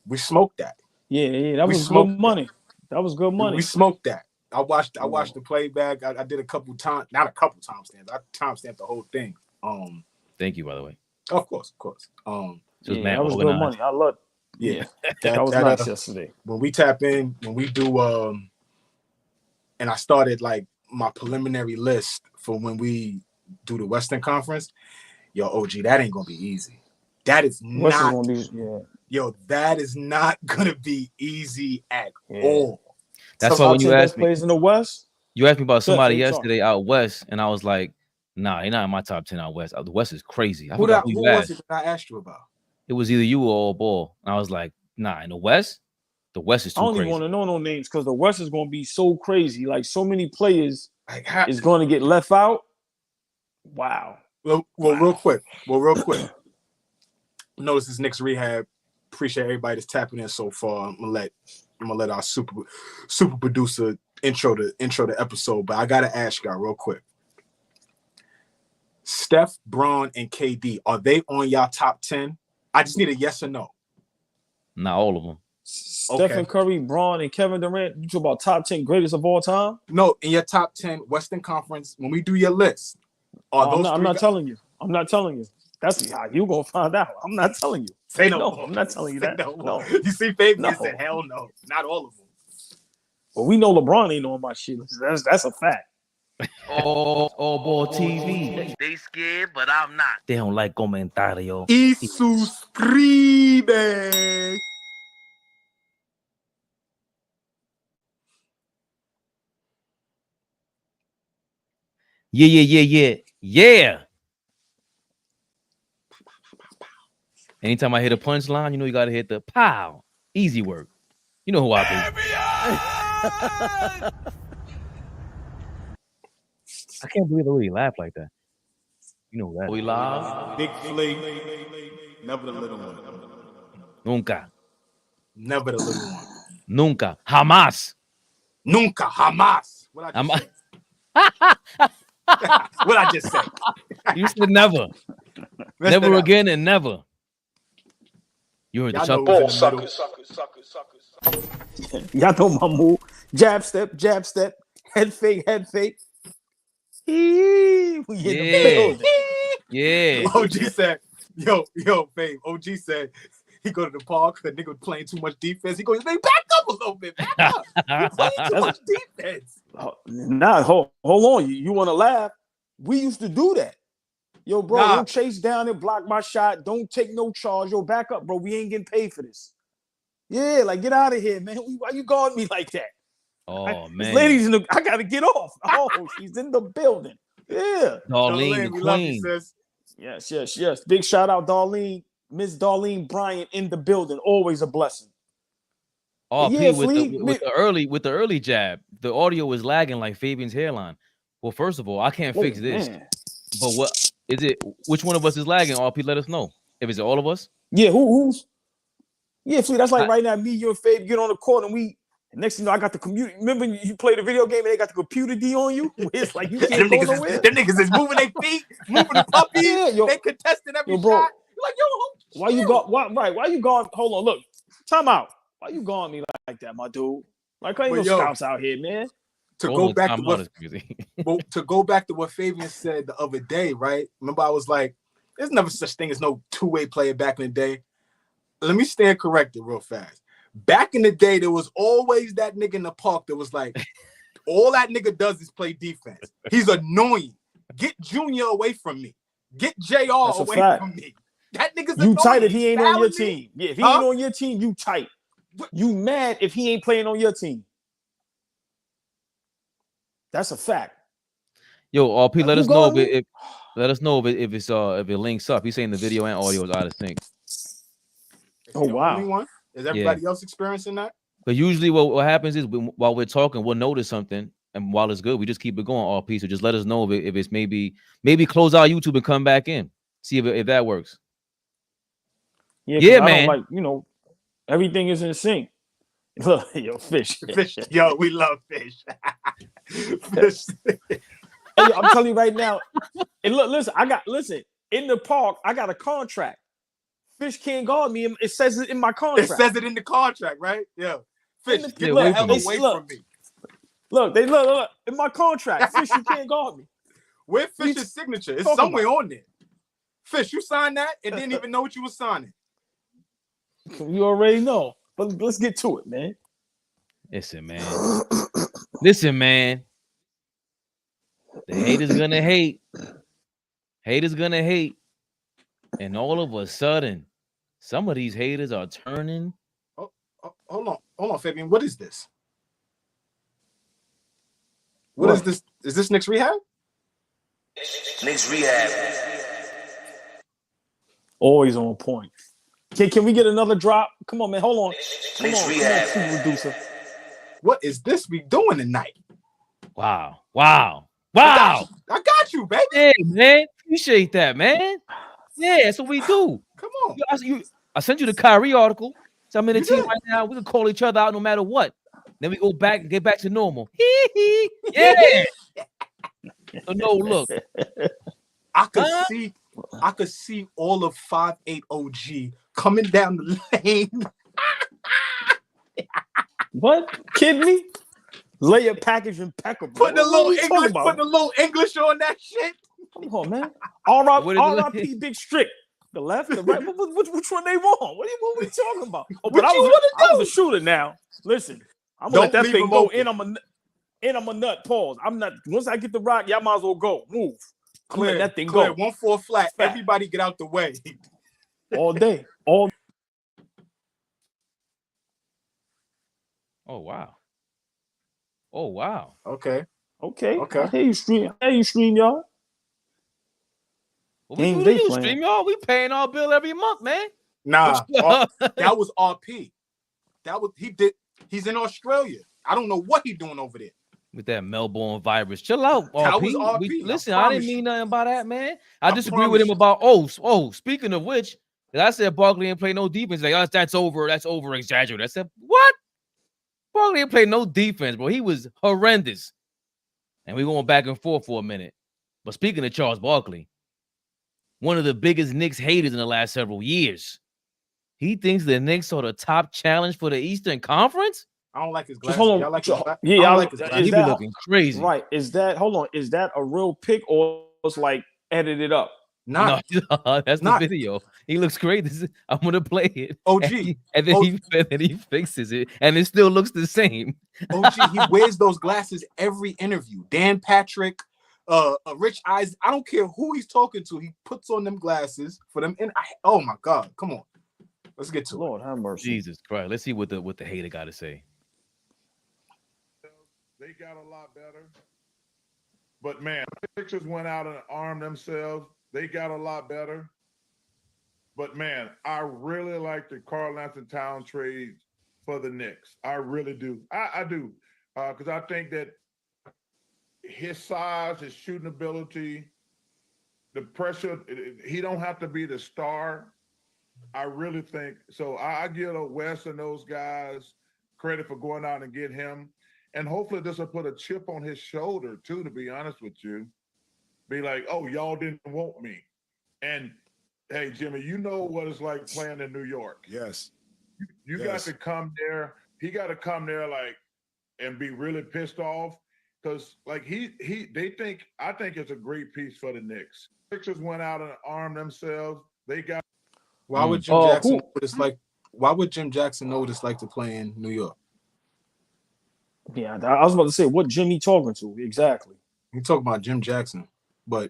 We smoked that. Yeah, that was good money. That was good money. We smoked that. I watched the playback. I did a couple times, not a couple timestamps. I timestamped the whole thing. Thank you, by the way. Of course. That was good money. I love. Yeah, that was nice yesterday. When we tap in, when we do, and I started like my preliminary list for when we do the Western Conference. Yo, OG, that ain't gonna be easy. That is not. Gonna be, Yo, that is not gonna be easy at all. That's why when you asked me, plays in the West, you asked me about somebody yesterday out west, and I was like, "Nah, you're not in my top 10 out west. The West is crazy." Who was it that I asked you about? It was either you or AllBall, and I was like, "Nah, in the West is too crazy." I don't even want to know no names because the West is gonna be so crazy. Like so many players is going to get left out. Wow. Well, real quick. Notice this Knicks Rehab. Appreciate everybody that's tapping in so far. I'm gonna let our super producer intro the episode, but I gotta ask y'all real quick. Steph, Braun, and KD, are they on y'all top 10? I just need a yes or no. Not all of them. Stephen Curry, Braun, and Kevin Durant. You talk about top 10 greatest of all time? No, in your top 10 Western Conference, when we do your list, I'm not telling you. I'm not telling you. That's how you gonna find out. I'm not telling you. Say no. I'm not telling you that. No. You see, Fabian said, hell no. Not all of them. Well, we know LeBron ain't on my shit. That's a fact. AllBall TV. They scared, but I'm not. They don't like comentario. Y suscribe. Yeah. Anytime I hit a punchline, you know you gotta hit the pow. Easy work. You know who I be. I can't believe I really laugh like that. You know that. We live. Big Flea. Never the little one. Nunca. Never the little one. Nunca. Jamás. Nunca. Jamás. What I just say? You said never. Never again and never. You heard the chuckle. Ball suckers. Y'all know my move. Jab step, head fake. We in the building. Yeah. OG said, yo, babe. OG said he go to the park, the nigga playing too much defense. He goes, back up a little bit. Back up. You playing too much defense. Nah, hold on. You want to laugh? We used to do that. Yo, bro, don't chase down and block my shot. Don't take no charge. Yo, back up, bro. We ain't getting paid for this. Yeah, like get out of here, man. Why you guarding me like that? Oh, man. This lady's I gotta get off. Oh, she's in the building. Yeah. Darlene, the queen. Yes. Big shout out, Darlene. Miss Darlene Bryant in the building. Always a blessing. Oh, yeah, with the early jab, the audio was lagging like Fabian's hairline. Well, first of all, I can't fix this. Man. But what is it? Which one of us is lagging? RP, let us know. If it's all of us. Yeah, who's? Yeah, Flea, that's like right now. Me, you, and Fabe get on the court, and we. Next thing you know, I got the computer. Remember you played the video game and they got the computer D on you? It's like you can't go nowhere. Them niggas is moving their feet, moving the puppies. They contesting every shot. You're like, why you go? Why you going? Hold on, look. Time out. Why you going me like that, my dude? Like, ain't no scouts out here, man. To go back to what Fabian said the other day, right? Remember, I was like, there's never such thing as no two-way player back in the day. Let me stand corrected real fast. Back in the day, there was always that nigga in the park that was like, all that nigga does is play defense. He's annoying. Get Junior away from me. Get JR away from me. That nigga's annoying. You tight if he ain't on your team. Yeah, if he ain't on your team, you tight. You mad if he ain't playing on your team. That's a fact. Yo, RP, let us know if it links up. He's saying the video and audio is out of sync. Oh wow. Is everybody else experiencing that? But usually what happens is while we're talking, we'll notice something, and while it's good, we just keep it going. RP, so just let us know if it's maybe close out YouTube and come back in, see if that works. Yeah, man. Everything is in sync. Look, yo, fish. Yo, we love fish. Fish. Hey, I'm telling you right now. And look, listen, in the park, I got a contract. Fish can't guard me. It says it in my contract. It says it in the contract, right? Yeah. Fish, get the look, hell away from me. Look, they look in my contract. Fish, you can't guard me. Where's Fish's signature? It's somewhere on there. Fish, you signed that and didn't even know what you were signing. You already know. But let's get to it, man. Listen, man. Listen, man. The haters gonna hate. Haters gonna hate. And all of a sudden, some of these haters are turning. Oh, hold on, Fabian. What is this? What is this? Is this Knicks Rehab? Knicks Rehab. Always on point. Can we get another drop? Come on, man. Hold on. Knicks Rehab. Come on, producer. What is this we doing tonight? Wow. I got you, baby. Hey, man. Appreciate that, man. Yeah, that's what we do. Come on. I sent you the Kyrie article. So I'm in the team right now. We can call each other out no matter what. Then we go back and get back to normal. Yeah. So no, look. I could see all of 5'8" OG coming down the lane. What? Kidding me? Layer package impeccable. Putting a little English on that shit. Come on, man. R.I.P. Big Strick. The left, the right. Which one they want? What are we talking about? Oh, but I was a shooter now. Listen, I'm gonna let that thing go. And I'm a nut. Pause. I'm not. Once I get the rock, y'all might as well go. Move. Clear that thing go. go. 1-4 flat. Everybody get out the way. All day. Oh wow. Okay. I hear you stream, y'all. What we do stream, y'all? We paying our bill every month, man. Nah, that was RP. He's in Australia. I don't know what he's doing over there. With that Melbourne virus. Chill out, RP. That was RP. Listen, I didn't mean nothing by that, man. I disagree with him about speaking of which, I said Barkley didn't play no defense. Like, that's over exaggerated. I said, what? Barkley didn't play no defense, bro. He was horrendous. And we going back and forth for a minute. But speaking of Charles Barkley, one of the biggest Knicks haters in the last several years. He thinks the Knicks are the top challenge for the Eastern Conference? I don't like his glasses. Hold on. Y'all like his glasses? Yeah, I like his glasses. He be looking crazy. Right. Is that a real pic or it's like edited up? Nah. No, that's the video. He looks great. I'm gonna play it. OG. And then he fixes it, and it still looks the same. OG, he wears those glasses every interview. Dan Patrick, Rich Eyes. I don't care who he's talking to. He puts on them glasses for them. Oh my God, come on. Let's get to it. Lord have mercy. Jesus Christ. Let's see what the hater got to say. They got a lot better. But man, Sixers went out and armed themselves. They got a lot better. But man, I really like the Karl-Anthony Towns trade for the Knicks. I really do. I do. Because I think that his size, his shooting ability, the pressure, he don't have to be the star. I really think so. I give Wes and those guys credit for going out and get him. And hopefully this will put a chip on his shoulder too, to be honest with you. Be like, oh, y'all didn't want me. And hey, Jimmy, you know what it's like playing in New York. Yes. You got to come there. He got to come there like and be really pissed off. Because like I think it's a great piece for the Knicks. Sixers went out and armed themselves. They got Why would Jim Jackson know what it's like? Why would Jim Jackson know what it's like to play in New York? Yeah, I was about to say, what Jim he talking to exactly? He talking about Jim Jackson, but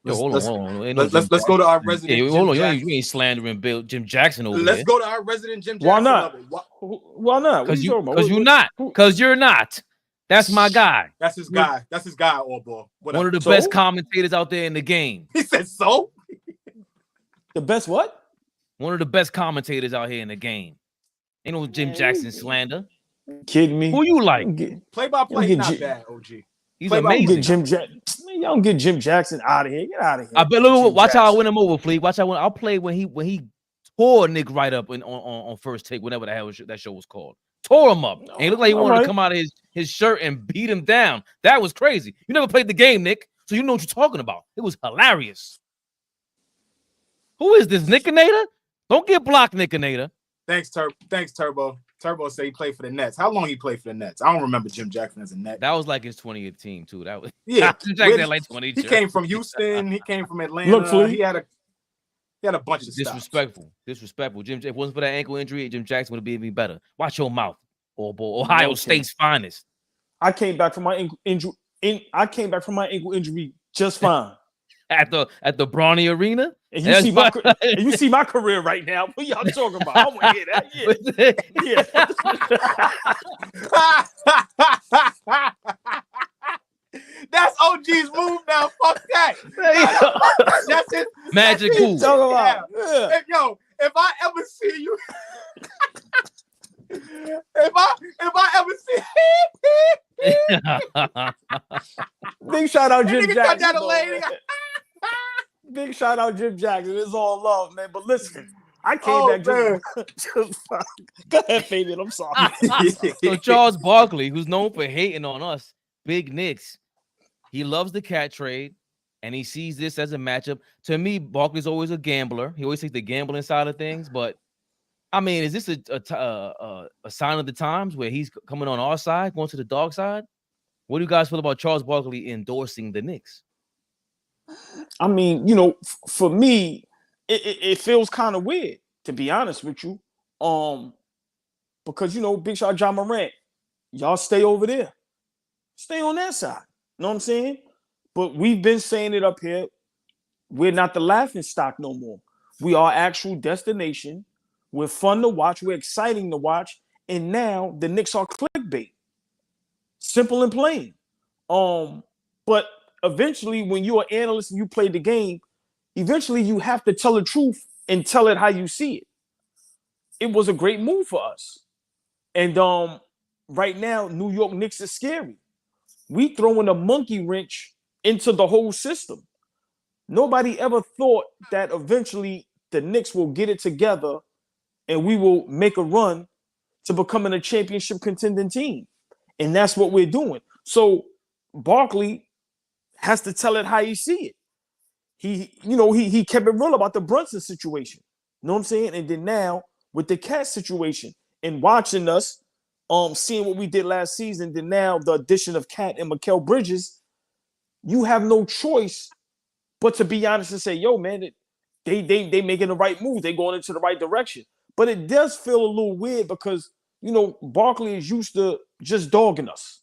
hold on. Let's go to our resident. Hey, hold on, you ain't slandering Jim Jackson over there. Let's go to our resident Jim Jackson. Why not? Level. Why not? Because you're not. Because you're not. That's my guy. That's his guy. That's his guy, AllBall. One of the best commentators out there in the game. He said so. The best what? One of the best commentators out here in the game. Ain't no Jim Jackson slander. Kidding me? Who you like? Play-by-play, not bad, OG. He's amazing. Y'all get Jim Jackson out of here. Get out of here. I bet. Watch how I win him over, please. Watch how I'll play when he tore Nick right up on First Take, whatever the hell that show was called. Tore him up. And it looked like he wanted to come out of his shirt and beat him down. That was crazy. You never played the game, Nick, so you know what you're talking about. It was hilarious. Who is this, Nickinator? Don't get blocked, Nickinator. Thanks, Turbo. Turbo said he played for the Nets. How long he played for the Nets? I don't remember Jim Jackson as a Net. That was like his 20th team too. That was Jim Jackson had like 20. He came from Houston. He came from Atlanta. Look, Flea. He had a bunch of disrespectful. Jim, if it wasn't for that ankle injury, Jim Jackson would have been even better. Watch your mouth, Ohio State's finest. I came back from my ankle injury. I came back from my ankle injury just fine. At the Brawny Arena, and you see my career right now. What y'all talking about? I want to hear that. Yeah. That's OG's move now. Fuck that. That's it. Magic move. Yeah. Yo, if I ever see you, if I ever see big shout out Jim Jackson. Big shout out Jim Jackson. It's all love, man. But listen, I came back just fine. Go ahead, Fabian. I'm sorry. So Charles Barkley, who's known for hating on us, big Knicks, he loves the cat trade, and he sees this as a matchup. To me, Barkley's always a gambler. He always takes the gambling side of things. But I mean, is this a sign of the times where he's coming on our side, going to the dark side? What do you guys feel about Charles Barkley endorsing the Knicks? I mean, for me, it feels kind of weird, to be honest with you. Because big shot John Morant, y'all stay over there. Stay on that side. You know what I'm saying? But we've been saying it up here. We're not the laughing stock no more. We are actual destination. We're fun to watch. We're exciting to watch. And now the Knicks are clickbait. Simple and plain. But eventually, when you're an analyst and you play the game, eventually you have to tell the truth and tell it how you see it. It was a great move for us. And right now, New York Knicks is scary. We throwing a monkey wrench into the whole system. Nobody ever thought that eventually the Knicks will get it together and we will make a run to becoming a championship contending team. And that's what we're doing. So Barkley has to tell it how you see it. He kept it real about the Brunson situation. You know what I'm saying? And then now with the Cat situation and watching us, seeing what we did last season, then now the addition of Cat and Mikal Bridges, you have no choice but to be honest and say, yo, man, they making the right move. They going into the right direction. But it does feel a little weird because, Barkley is used to just dogging us,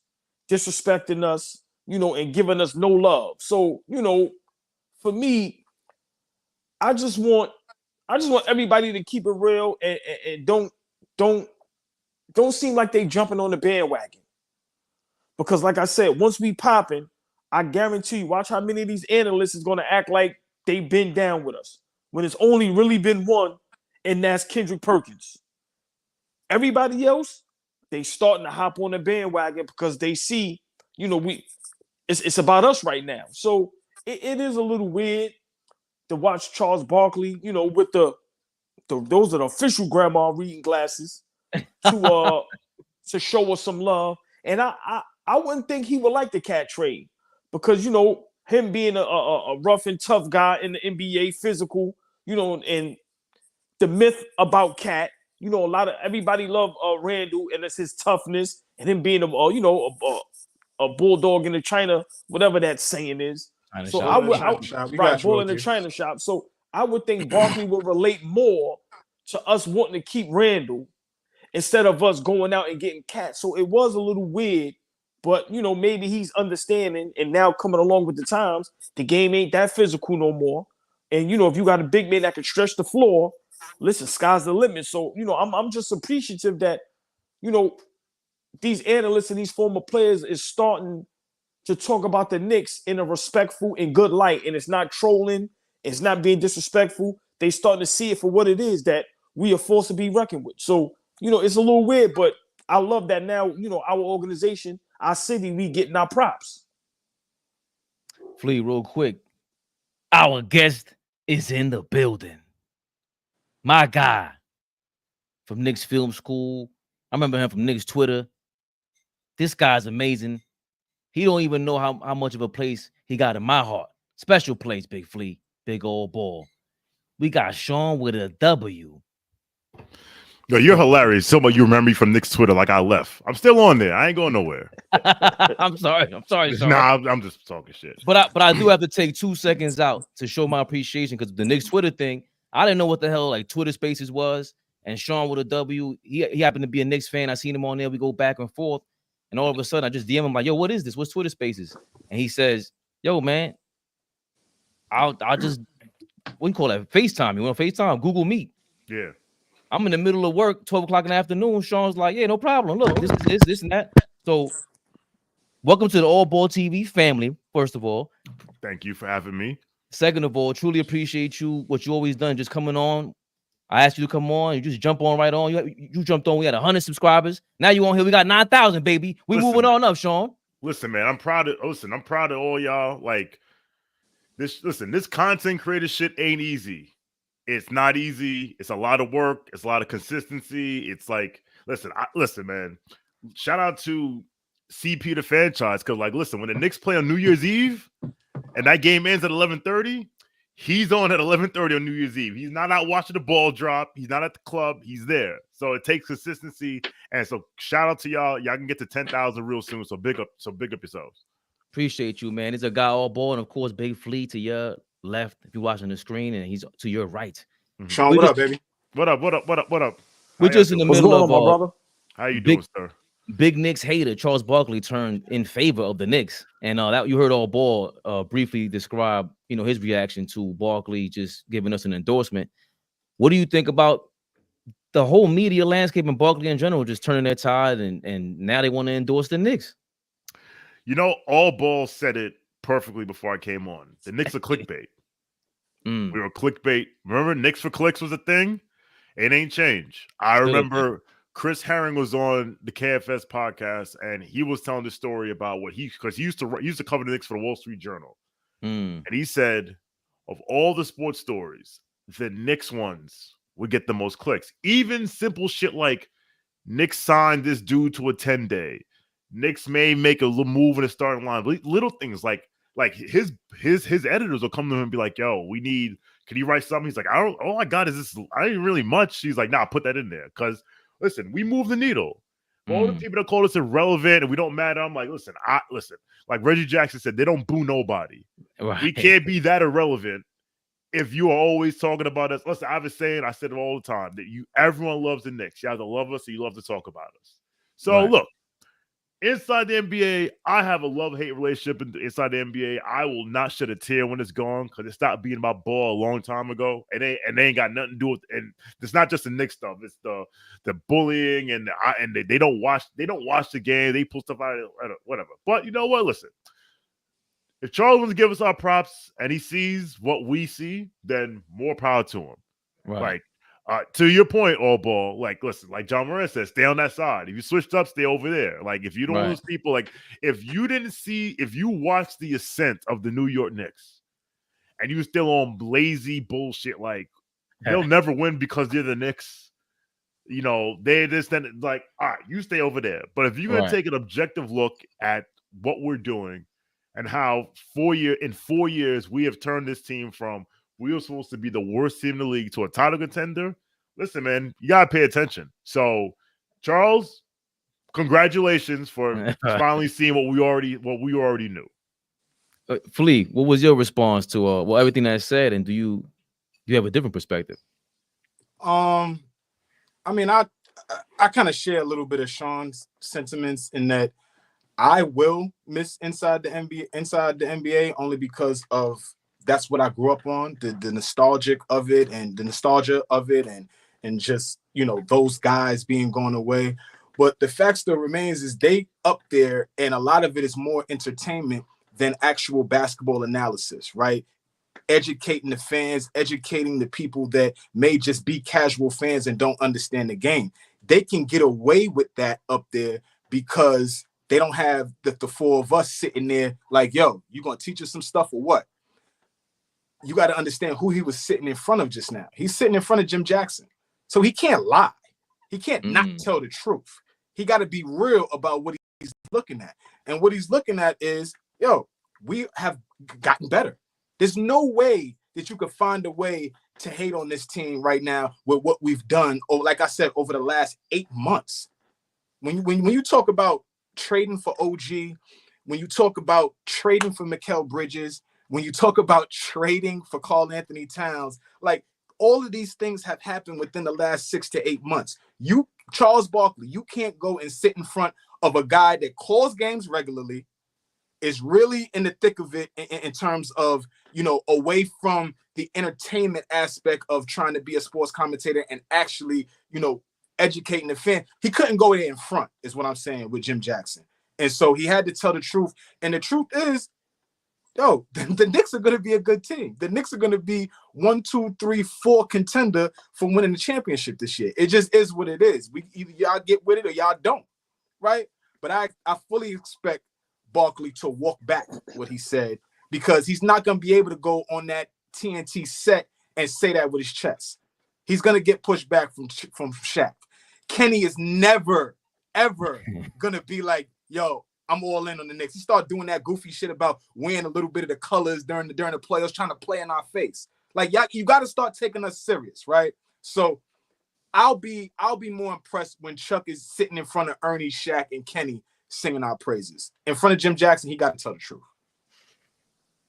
disrespecting us, and giving us no love. So, for me, I just want everybody to keep it real and don't seem like they jumping on the bandwagon. Because like I said, once we popping, I guarantee you, watch how many of these analysts is going to act like they've been down with us when it's only really been one, and that's Kendrick Perkins. Everybody else, they starting to hop on the bandwagon because they see, it's about us right now. So it is a little weird to watch Charles Barkley, with those are the official grandma reading glasses to show us some love. And I wouldn't think he would like the Cat trade because, him being a rough and tough guy in the NBA, physical, and the myth about Cat, everybody love Randall and it's his toughness and him being a bulldog in the China, whatever that saying is. So I would bull in the China shop. So I would think Barkley would relate more to us wanting to keep Randall instead of us going out and getting Cat. So it was a little weird, but maybe he's understanding and now coming along with the times. The game ain't that physical no more. And if you got a big man that can stretch the floor, listen, sky's the limit. So I'm just appreciative that these analysts and these former players is starting to talk about the Knicks in a respectful and good light. And it's not trolling. It's not being disrespectful. They starting to see it for what it is, that we are forced to be reckoned with. So, it's a little weird, but I love that now, our organization, our city, we getting our props. Flea, real quick. Our guest is in the building. My guy from Knicks Film School. I remember him from Knicks Twitter. This guy's amazing. He don't even know how much of a place he got in my heart. Special place, Big Flea, big old ball. We got Shawn with a W. Yo, you're hilarious. So much you remember me from Knicks Twitter like I left. I'm still on there. I ain't going nowhere. I'm sorry, Shawn. Nah, I'm just talking shit. But I do have to take 2 seconds out to show my appreciation because the Knicks Twitter thing, I didn't know what the hell like Twitter Spaces was. And Shawn with a W, he happened to be a Knicks fan. I seen him on there. We go back and forth. And all of a sudden, I just DM him like, yo, what is this? What's Twitter Spaces? And he says, yo, man, I'll just, what do you call that? FaceTime. You want to FaceTime? Google Meet. Yeah. I'm in the middle of work, 12 o'clock in the afternoon. Shawn's like, yeah, no problem. Look, this is this and that. So welcome to the AllBall TV family, first of all. Thank you for having me. Second of all, truly appreciate you, what you always done, just coming on. I asked you to come on. You just jump on right on. You jumped on. We had 100 subscribers. Now you on here. We got 9,000, baby. We moving on up, Shawn. Listen, man, I'm proud of all y'all. Like this, this content creator shit ain't easy. It's not easy. It's a lot of work. It's a lot of consistency. It's like, listen, man. Shout out to CP the franchise because, like, listen, when the Knicks play on New Year's Eve and that game ends at 11:30, he's on at 11:30 on New Year's Eve. He's not out watching the ball drop. He's not at the club. He's there. So it takes consistency. And so shout out to y'all. Y'all can get to 10,000 real soon. So big up yourselves. Appreciate you, man. It's a guy AllBall, and of course, Big Flea to your left if you're watching the screen, and he's to your right. Shawn, what up, baby? What up? We're just in the middle of my brother. How you doing, sir? Big Knicks hater Charles Barkley turned in favor of the Knicks, and that you heard AllBall briefly describe, his reaction to Barkley just giving us an endorsement. What do you think about the whole media landscape and Barkley in general just turning their tide, and now they want to endorse the Knicks? AllBall said it perfectly before I came on. The Knicks are clickbait. We were clickbait. Remember, Knicks for clicks was a thing. It ain't changed. I remember Chris Herring was on the KFS podcast, and he was telling the story about because he used to cover the Knicks for the Wall Street Journal, and he said of all the sports stories, the Knicks ones would get the most clicks. Even simple shit like Knicks signed this dude to a 10-day. Knicks may make a little move in the starting line. Little things like his editors will come to him and be like, yo, can you write something? He's like, all I got is this. I ain't really much. He's like, nah, put that in there. Because listen, we move the needle. All the people that call us irrelevant and we don't matter. I'm like, listen. Like Reggie Jackson said, they don't boo nobody. Right. We can't be that irrelevant if you are always talking about us. Listen, I said it all the time that everyone loves the Knicks. You either love us or you love to talk about us. So look. Inside the NBA, I have a love-hate relationship inside the NBA. I will not shed a tear when it's gone because it stopped being about ball a long time ago. They ain't got nothing to do with. And it's not just the Knicks stuff. It's the bullying and they don't watch the game. They pull stuff out of whatever. But you know what? Listen, if Charles wants to give us our props and he sees what we see, then more power to him. Right. Like. To your point, AllBall, like, listen, like John Moran says, stay on that side. If you switched up, stay over there. Like, if you don't lose people, like, if you watch the ascent of the New York Knicks and you still on lazy bullshit, like, they'll never win because they're the Knicks, they just then, like, all right, you stay over there. But if you're going to take an objective look at what we're doing and how in 4 years we have turned this team from we were supposed to be the worst team in the league to a title contender. Listen, man, you gotta pay attention. So, Charles, congratulations for finally seeing what we already knew. Flea, what was your response to everything that I said, and do you have a different perspective? I mean, I kind of share a little bit of Shawn's sentiments in that I will miss inside the NBA only because of. That's what I grew up on, the nostalgia of it and just, those guys being gone away. But the fact still remains is they up there, and a lot of it is more entertainment than actual basketball analysis, right? Educating the fans, educating the people that may just be casual fans and don't understand the game. They can get away with that up there because they don't have the four of us sitting there like, yo, you gonna teach us some stuff or what? You got to understand who he was sitting in front of just now. He's sitting in front of Jim Jackson. So he can't lie. He can't not tell the truth. He got to be real about what he's looking at. And what he's looking at is, yo, we have gotten better. There's no way that you could find a way to hate on this team right now with what we've done, or like I said, over the last 8 months. When you talk about trading for OG, when you talk about trading for Mikal Bridges, when you talk about trading for Karl Anthony Towns, like all of these things have happened within the last 6 to 8 months. Charles Barkley, you can't go and sit in front of a guy that calls games regularly, is really in the thick of it in terms of, away from the entertainment aspect of trying to be a sports commentator and actually, educating the fan. He couldn't go there in front, is what I'm saying, with Jim Jackson. And so he had to tell the truth. And the truth is, the Knicks are going to be a good team. The Knicks are going to be 1, 2, 3, 4 contender for winning the championship this year. It just is what it is. Either y'all get with it or y'all don't, right? But I fully expect Barkley to walk back what he said, because he's not going to be able to go on that TNT set and say that with his chest. He's going to get pushed back from Shaq. Kenny is never, ever going to be like, yo, I'm all in on the Knicks. He started doing that goofy shit about wearing a little bit of the colors during the playoffs, trying to play in our face. Like, y'all, you got to start taking us serious, right? So I'll be more impressed when Chuck is sitting in front of Ernie, Shaq, and Kenny singing our praises. In front of Jim Jackson, he got to tell the truth.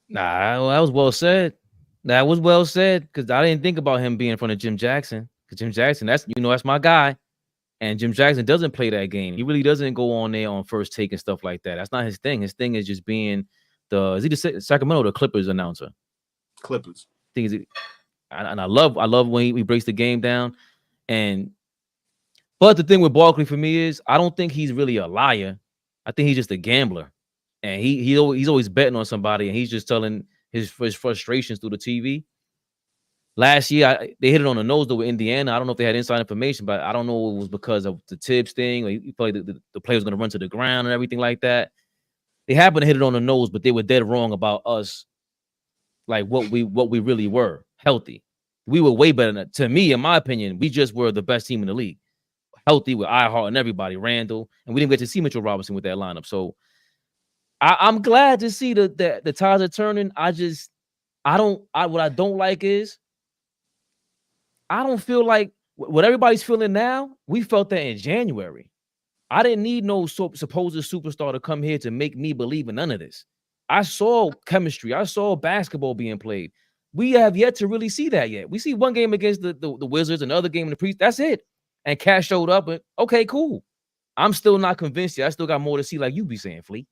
Nah, well, that was well said. That was well said, because I didn't think about him being in front of Jim Jackson. Because Jim Jackson, that's my guy. And Jim Jackson doesn't play that game. He really doesn't go on there on first take and stuff like that. That's not his thing. His thing is just being is he the Sacramento or the Clippers announcer? Clippers. And I love when he breaks the game down. But the thing with Barkley for me is I don't think he's really a liar. I think he's just a gambler. And he's always betting on somebody, and he's just telling his frustrations through the TV. Last year, they hit it on the nose though with Indiana. I don't know if they had inside information, but I don't know if it was because of the Thibs thing, or he felt like the player was going to run to the ground and everything like that. They happened to hit it on the nose, but they were dead wrong about us, like what we really were, healthy. We were way better than, to me, in my opinion, we just were the best team in the league. Healthy with Ihart and everybody, Randall, and we didn't get to see Mitchell Robinson with that lineup. So I'm glad to see the tides are turning. What I don't like is I don't feel like what everybody's feeling now. We felt that in January. I didn't need no supposed superstar to come here to make me believe in none of this. I saw chemistry. I saw basketball being played. We have yet to really see that yet. We see one game against the Wizards, another game in the pre. That's it. And Cash showed up. And okay, cool. I'm still not convinced yet. I still got more to see, like you be saying, Flea.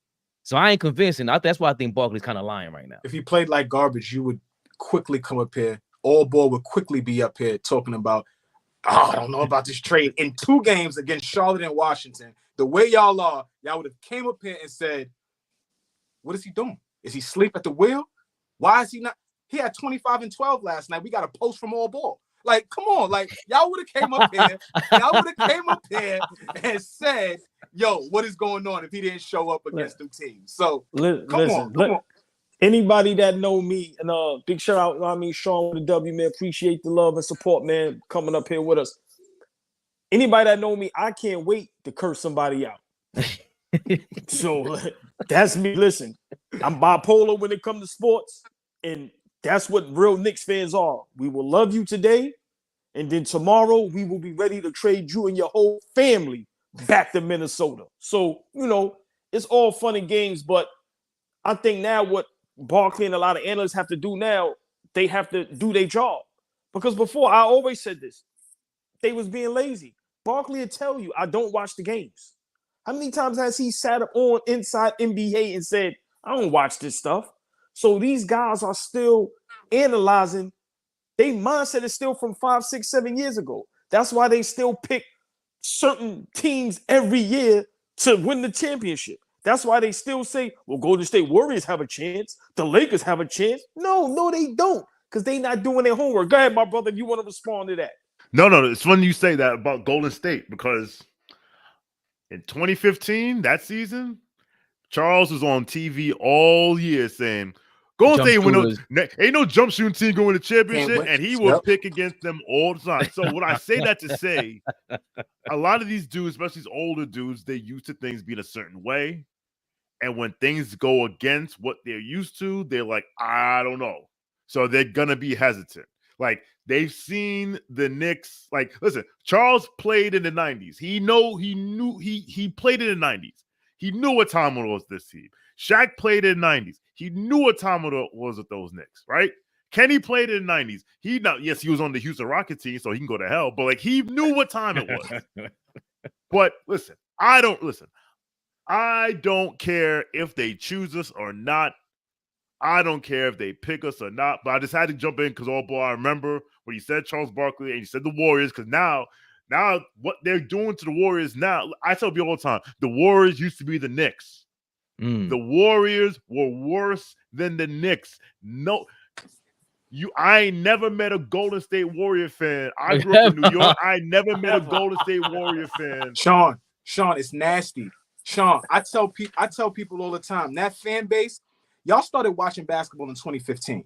So I ain't convinced. And that's why I think Barkley's kind of lying right now. If you played like garbage, you would quickly come up here. AllBall would quickly be up here talking about, I don't know about this trade. In 2 games against Charlotte and Washington, the way y'all are, y'all would have came up here and said, what is he doing? Is he asleep at the wheel? Why is he not? He had 25 and 12 last night. We got a post from AllBall. Like, come on. Like, y'all would have came up here. Y'all would have came up here and said, yo, what is going on if he didn't show up against them teams? So, come on. Anybody that know me, and big shout out, Shawn with the W, man. Appreciate the love and support, man, coming up here with us. Anybody that know me, I can't wait to curse somebody out. So that's me. Listen, I'm bipolar when it comes to sports, and that's what real Knicks fans are. We will love you today, and then tomorrow we will be ready to trade you and your whole family back to Minnesota. So, it's all fun and games, but I think now what Barkley and a lot of analysts have to do now, they have to do their job. Because before, I always said this, they was being lazy. Barkley would tell you, I don't watch the games. How many times has he sat up on Inside NBA and said, I don't watch this stuff? So these guys are still analyzing. Their mindset is still from 5, 6, 7 years ago. That's why they still pick certain teams every year to win the championship. That's why they still say, well, Golden State Warriors have a chance. The Lakers have a chance. No, they don't, because they not doing their homework. Go ahead, my brother, if you want to respond to that. No, it's funny you say that about Golden State, because in 2015, that season, Charles was on TV all year saying, Golden State ain't no jump shooting team going to championship, and he will pick against them all the time. So what I say that to say, a lot of these dudes, especially these older dudes, they're used to things being a certain way. And when things go against what they're used to, they're like, I don't know. So they're going to be hesitant. Like they've seen the Knicks. Like, listen, Charles played in the 90s. He played in the 90s. He knew what time it was this team. Shaq played in the 90s. He knew what time it was with those Knicks, right? Kenny played in the 90s. Yes, he was on the Houston Rockets team, so he can go to hell, but like he knew what time it was. But listen, I don't care if they choose us or not. I don't care if they pick us or not, but I just had to jump in because, I remember when you said Charles Barkley and you said the Warriors, because now what they're doing to the Warriors now, I tell people all the time, the Warriors used to be the Knicks. The Warriors were worse than the Knicks. No, I ain't never met a Golden State Warrior fan. I grew up in New York. I never met a Golden State Warrior fan. Shawn, it's nasty. Shawn, I tell people all the time, that fan base, y'all started watching basketball in 2015.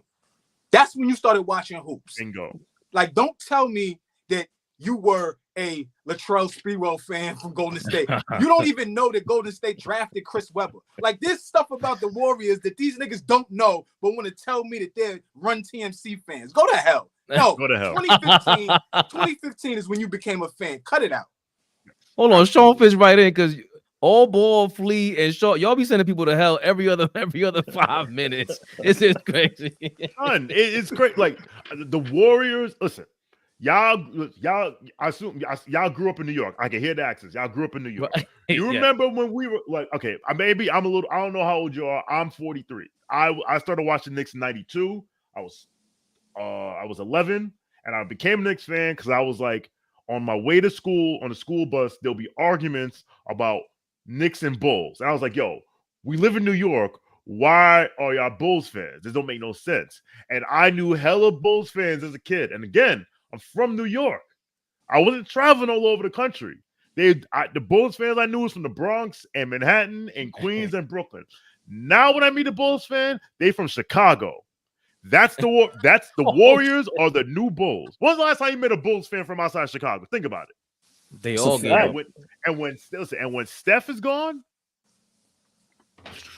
That's when you started watching hoops. Bingo. Like, don't tell me that you were a Latrell Sprewell fan from Golden State. You don't even know that Golden State drafted Chris Webber. Like, there's stuff about the Warriors that these niggas don't know, but want to tell me that they're Run TMC fans. Go to hell. No, go to hell. 2015 is when you became a fan. Cut it out. Hold on, Shawn fits right in because AllBall, Flea, and Shawn, y'all be sending people to hell every other 5 minutes. It's just crazy. It's great. Like the Warriors, listen. Y'all, I assume y'all grew up in New York. I can hear the accents. Y'all grew up in New York. You remember when we were like, okay, maybe I'm a little, I don't know how old you are. I'm 43. I started watching Knicks in 92. I was 11 and I became a Knicks fan because I was like on my way to school on the school bus, there'll be arguments about Knicks and Bulls. And I was like, yo, we live in New York. Why are y'all Bulls fans? This don't make no sense. And I knew hella Bulls fans as a kid. And again, I'm from New York. I wasn't traveling all over the country. The Bulls fans I knew was from the Bronx and Manhattan and Queens and Brooklyn. Now when I meet a Bulls fan, they from Chicago. That's the Warriors are the new Bulls. When's the last time you met a Bulls fan from outside Chicago? Think about it. They all get it. And when Steph is gone,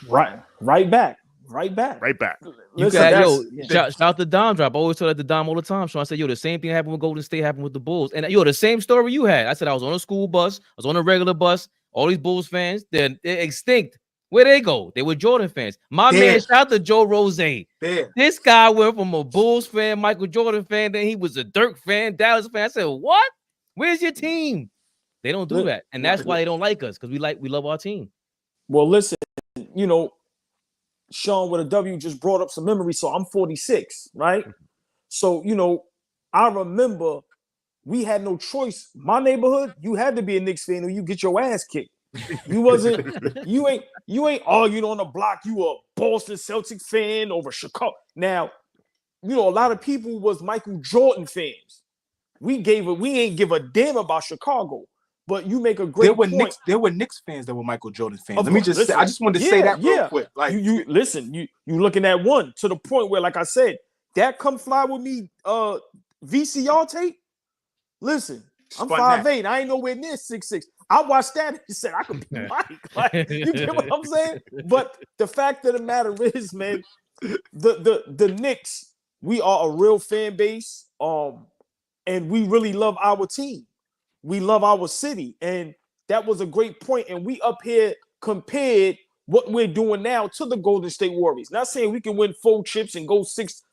right back. Listen, shout out to Dom Drop. I always tell that to Dom all the time. So I said, the same thing happened with Golden State happened with the Bulls. And the same story you had. I said I was on a school bus, I was on a regular bus, all these Bulls fans, they're extinct. Where'd they go? They were Jordan fans. Man, shout out to Joe Rose. This guy went from a Bulls fan, Michael Jordan fan, then he was a Dirk fan, Dallas fan. I said, what? Where's your team? They don't do that. And that's why they don't like us, because we love our team. Well, listen, Shawn with a W just brought up some memories. So I'm 46, right? So, I remember we had no choice. My neighborhood, you had to be a Knicks fan or you get your ass kicked. You ain't arguing on the block. You a Boston Celtics fan over Chicago. Now, a lot of people was Michael Jordan fans. We ain't give a damn about Chicago. But you make a great point. There were Knicks fans that were Michael Jordan fans. Let me just say, I just wanted to say that real quick. Like you listen, you looking at one to the point where, like I said, that Come Fly With Me VCR tape. Listen, I'm 5'8". I ain't nowhere near 6'6". I watched that and said I could be Mike. Like, you get what I'm saying? But the fact of the matter is, man, the Knicks, we are a real fan base. And we really love our team. We love our city, and that was a great point. And we up here compared what we're doing now to the Golden State Warriors. Not saying we can win 4 chips and go six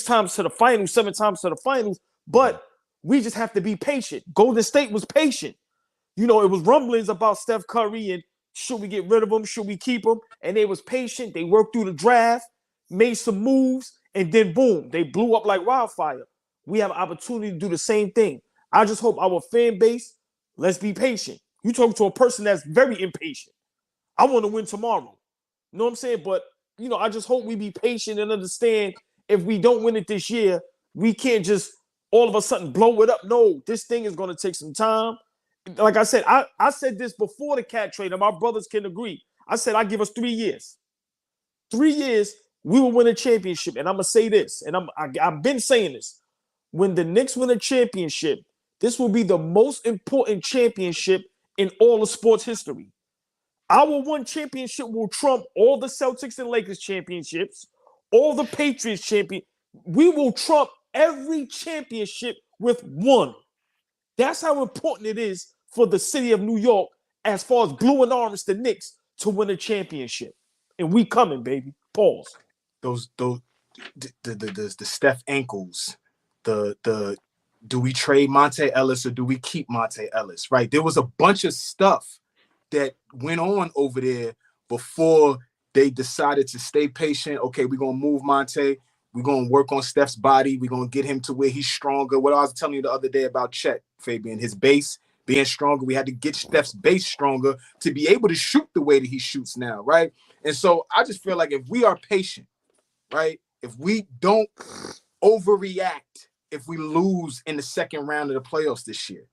times to the finals, 7 times to the finals, but we just have to be patient. Golden State was patient. It was rumblings about Steph Curry and should we get rid of him? Should we keep him? And they was patient. They worked through the draft, made some moves, and then boom, they blew up like wildfire. We have an opportunity to do the same thing. I just hope our fan base, let's be patient. You talk to a person that's very impatient. I want to win tomorrow. You know what I'm saying? But, I just hope we be patient and understand if we don't win it this year, we can't just all of a sudden blow it up. No, this thing is going to take some time. Like I said, I said this before the cat trade, and my brothers can agree. I said I give us 3 years. 3 years, we will win a championship. And I'm going to say this, and I've been saying this. When the Knicks win a championship, this will be the most important championship in all of sports history. Our one championship will trump all the Celtics and Lakers championships, all the Patriots champion. We will trump every championship with one. That's how important it is for the city of New York, as far as blue and orange, the Knicks, to win a championship. And we coming, baby. Pause. The Steph ankles, the do we trade Monte Ellis or do we keep Monte Ellis? Right. There was a bunch of stuff that went on over there before they decided to stay patient. Okay, we're gonna move Monte. We're gonna work on Steph's body. We're gonna get him to where he's stronger. What I was telling you the other day about Chet, Fabian, his base being stronger. We had to get Steph's base stronger to be able to shoot the way that he shoots now, right? And so I just feel like if we are patient, right? If we don't overreact, if we lose in the second round of the playoffs this year,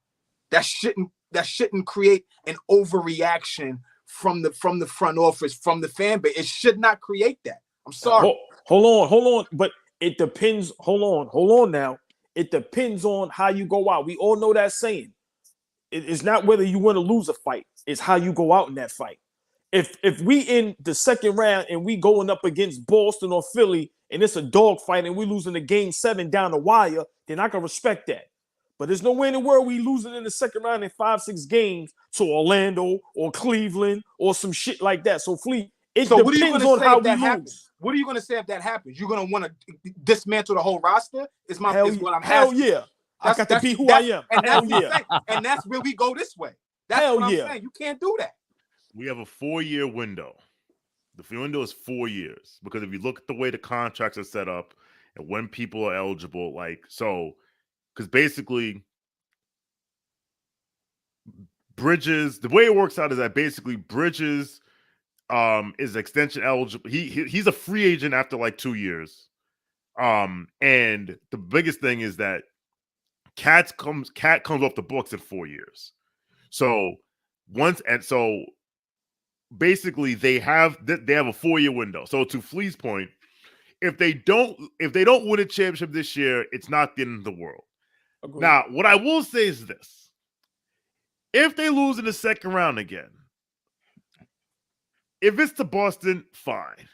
that shouldn't create an overreaction from the front office, from the fan base. It should not create that. I'm sorry. Hold on. But it depends. Hold on now. It depends on how you go out. We all know that saying. It's not whether you win or lose a fight. It's how you go out in that fight. If we in the second round and we going up against Boston or Philly and it's a dog fight and we losing the game 7 down the wire, then I can respect that. But there's no way in the world we losing in the second round in 5-6 games to Orlando or Cleveland or some shit like that. So Fleet, it depends on how we lose. What are you going to say if that happens? You're going to want to dismantle the whole roster? Is what I'm hell asking. Yeah. I got to be who I am. And that's where we go this way. That's what I'm saying. You can't do that. We have a 4-year window. The window is 4 years because if you look at the way the contracts are set up and when people are eligible, because basically Bridges, the way it works out is that basically Bridges is extension eligible. He's a free agent after like 2 years. And the biggest thing is that Cat comes off the books in 4 years. So basically they have a 4-year window. So to Flea's point, if they don't win a championship this year, it's not the end of the world. Agreed. Now, what I will say is this. If they lose in the second round again, if it's to Boston, fine.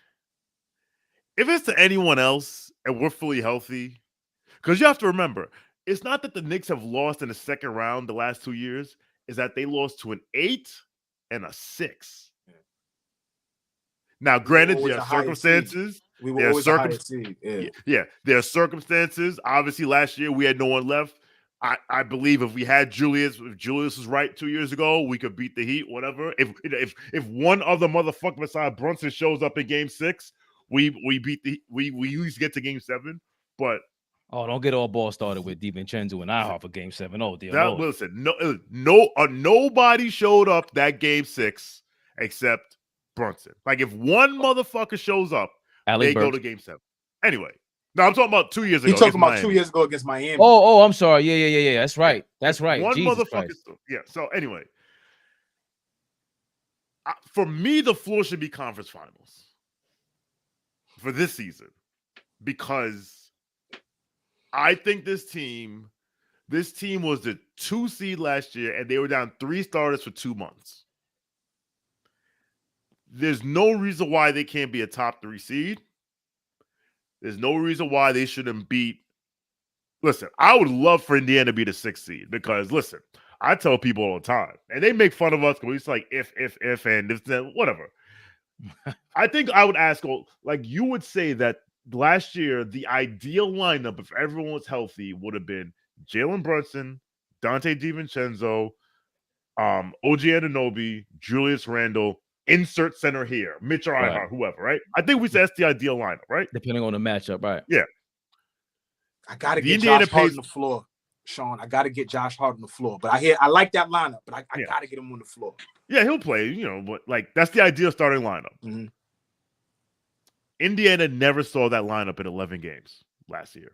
If it's to anyone else and we're fully healthy, because you have to remember, it's not that the Knicks have lost in the second round the last 2 years, is that they lost to an 8 and a 6. Yeah. Now, granted, there are circumstances. We were always a higher seed. Yeah, there are circumstances. Obviously, last year we had no one left. I believe if we had Julius, if Julius was right 2 years ago, we could beat the Heat, whatever. If one other motherfucker besides Brunson shows up in Game 6, we at least get to Game 7. But don't get all ball started with DiVincenzo and IHOP for Game 7. Oh dear Lord. Listen, nobody showed up that Game 6 except Brunson. Like if one motherfucker shows up, they go to Game 7. Anyway. No, I'm talking about 2 years ago. You're talking about 2 years ago against Miami. Oh, I'm sorry. Yeah. That's right. One Jesus motherfucker. Christ. Yeah. So anyway, for me, the floor should be conference finals for this season because I think this team was the 2 seed last year and they were down 3 starters for 2 months. There's no reason why they can't be a top 3 seed. There's no reason why they shouldn't beat. Listen, I would love for Indiana to be the 6th seed because, listen, I tell people all the time, and they make fun of us because it's like if, and if, then whatever. I think I would ask, like you would say that last year, the ideal lineup, if everyone was healthy, would have been Jalen Brunson, Dante DiVincenzo, OG Anunoby, Julius Randle, insert center here, Mitch or Einhart, whoever, right? I think we said that's the ideal lineup, right? Depending on the matchup, right? Yeah. I got to get Josh Hart on the floor, Shawn. I got to get Josh Hart on the floor. But I like that lineup, but I got to get him on the floor. Yeah, he'll play, but like that's the ideal starting lineup. Mm-hmm. Indiana never saw that lineup in 11 games last year.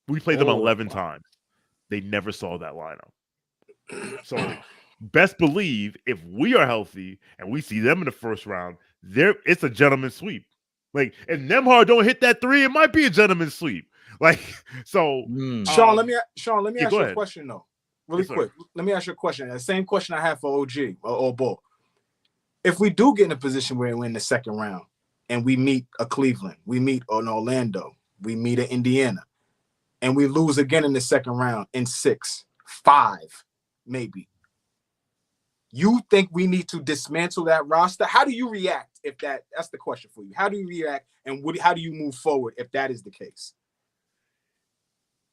We played them 11 times. They never saw that lineup. So best believe if we are healthy and we see them in the first round, it's a gentleman's sweep. Like if Nembhard don't hit that 3, it might be a gentleman's sweep. Like so. Shawn, let me ask you a question though, really quick. Let me ask you a question. The same question I have for OG or Bull. If we do get in a position where we're in the second round and we meet a Cleveland, we meet an Orlando, we meet an Indiana, and we lose again in the second round in 6, 5, maybe. You think we need to dismantle that roster? How do you react if that's the question for you? How do you react, and how do you move forward if that is the case?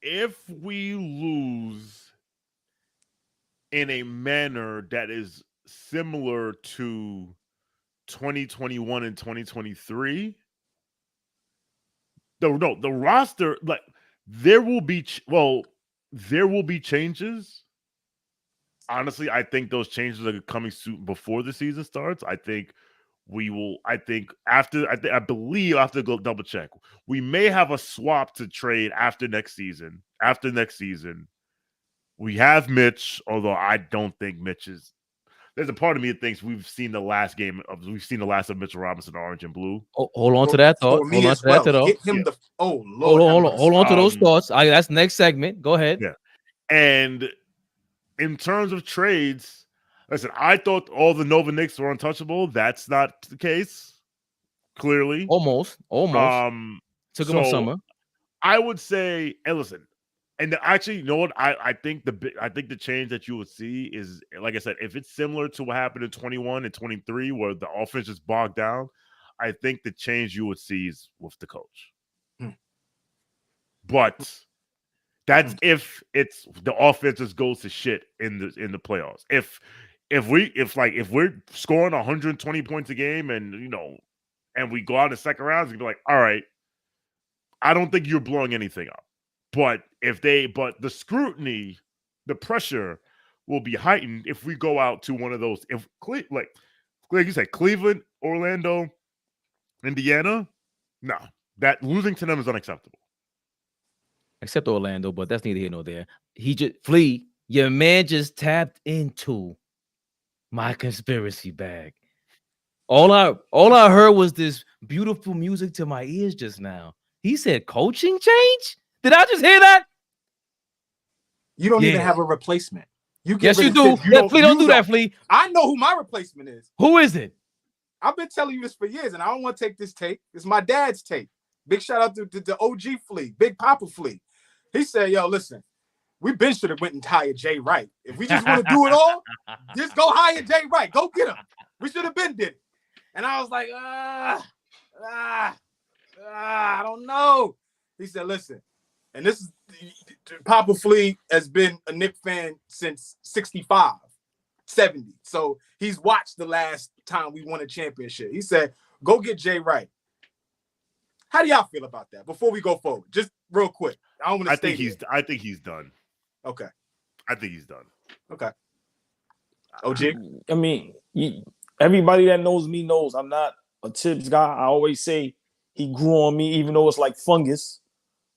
If we lose in a manner that is similar to 2021 and 2023, the roster, like, there will be changes. Honestly, I think those changes are coming soon before the season starts. I think we will. I believe after go double check, we may have a swap to trade after next season. After next season, we have Mitch, although I don't think Mitch is. There's a part of me that thinks we've seen the last of Mitchell Robinson, orange and blue. Oh, hold on to that thought. For me as well. Get him the. Oh Lord, hold on to those thoughts. That's next segment. Go ahead. Yeah, and in terms of trades, listen, I thought all the Nova Knicks were untouchable. That's not the case. Clearly, almost. Took him a summer. I would say, and listen, and actually, you know what? I think the change that you would see is, like I said, if it's similar to what happened in 21 and 23, where the offense is bogged down, I think the change you would see is with the coach. But that's if it's the offense just goes to shit in the playoffs. If we're scoring 120 points a game and and we go out in the second round, it's gonna be like, all right, I don't think you're blowing anything up. But the scrutiny, the pressure will be heightened if we go out to one of those. If like you said, Cleveland, Orlando, Indiana, no, that losing to them is unacceptable. Except Orlando, but that's neither here nor there. Flea, your man just tapped into my conspiracy bag. All I heard was this beautiful music to my ears just now. He said coaching change? Did I just hear that? You don't even have a replacement. Yes, you do. Flea, don't do that, Flea. I know who my replacement is. Who is it? I've been telling you this for years, and I don't want to take this take. It's my dad's take. Big shout out to the OG Flea, Big Papa Flea. He said, yo, listen, we should have went and hired Jay Wright. If we just want to do it all, just go hire Jay Wright. Go get him. We should have did it. And I was like, I don't know. He said, listen, and this is Papa Flea has been a Knicks fan since 65, 70. So he's watched the last time we won a championship. He said, go get Jay Wright. How do y'all feel about that before we go forward? Just real quick. I think he's done. Okay. I think he's done. Okay. OG? I mean, everybody that knows me knows I'm not a Thibs guy. I always say he grew on me, even though it's like fungus.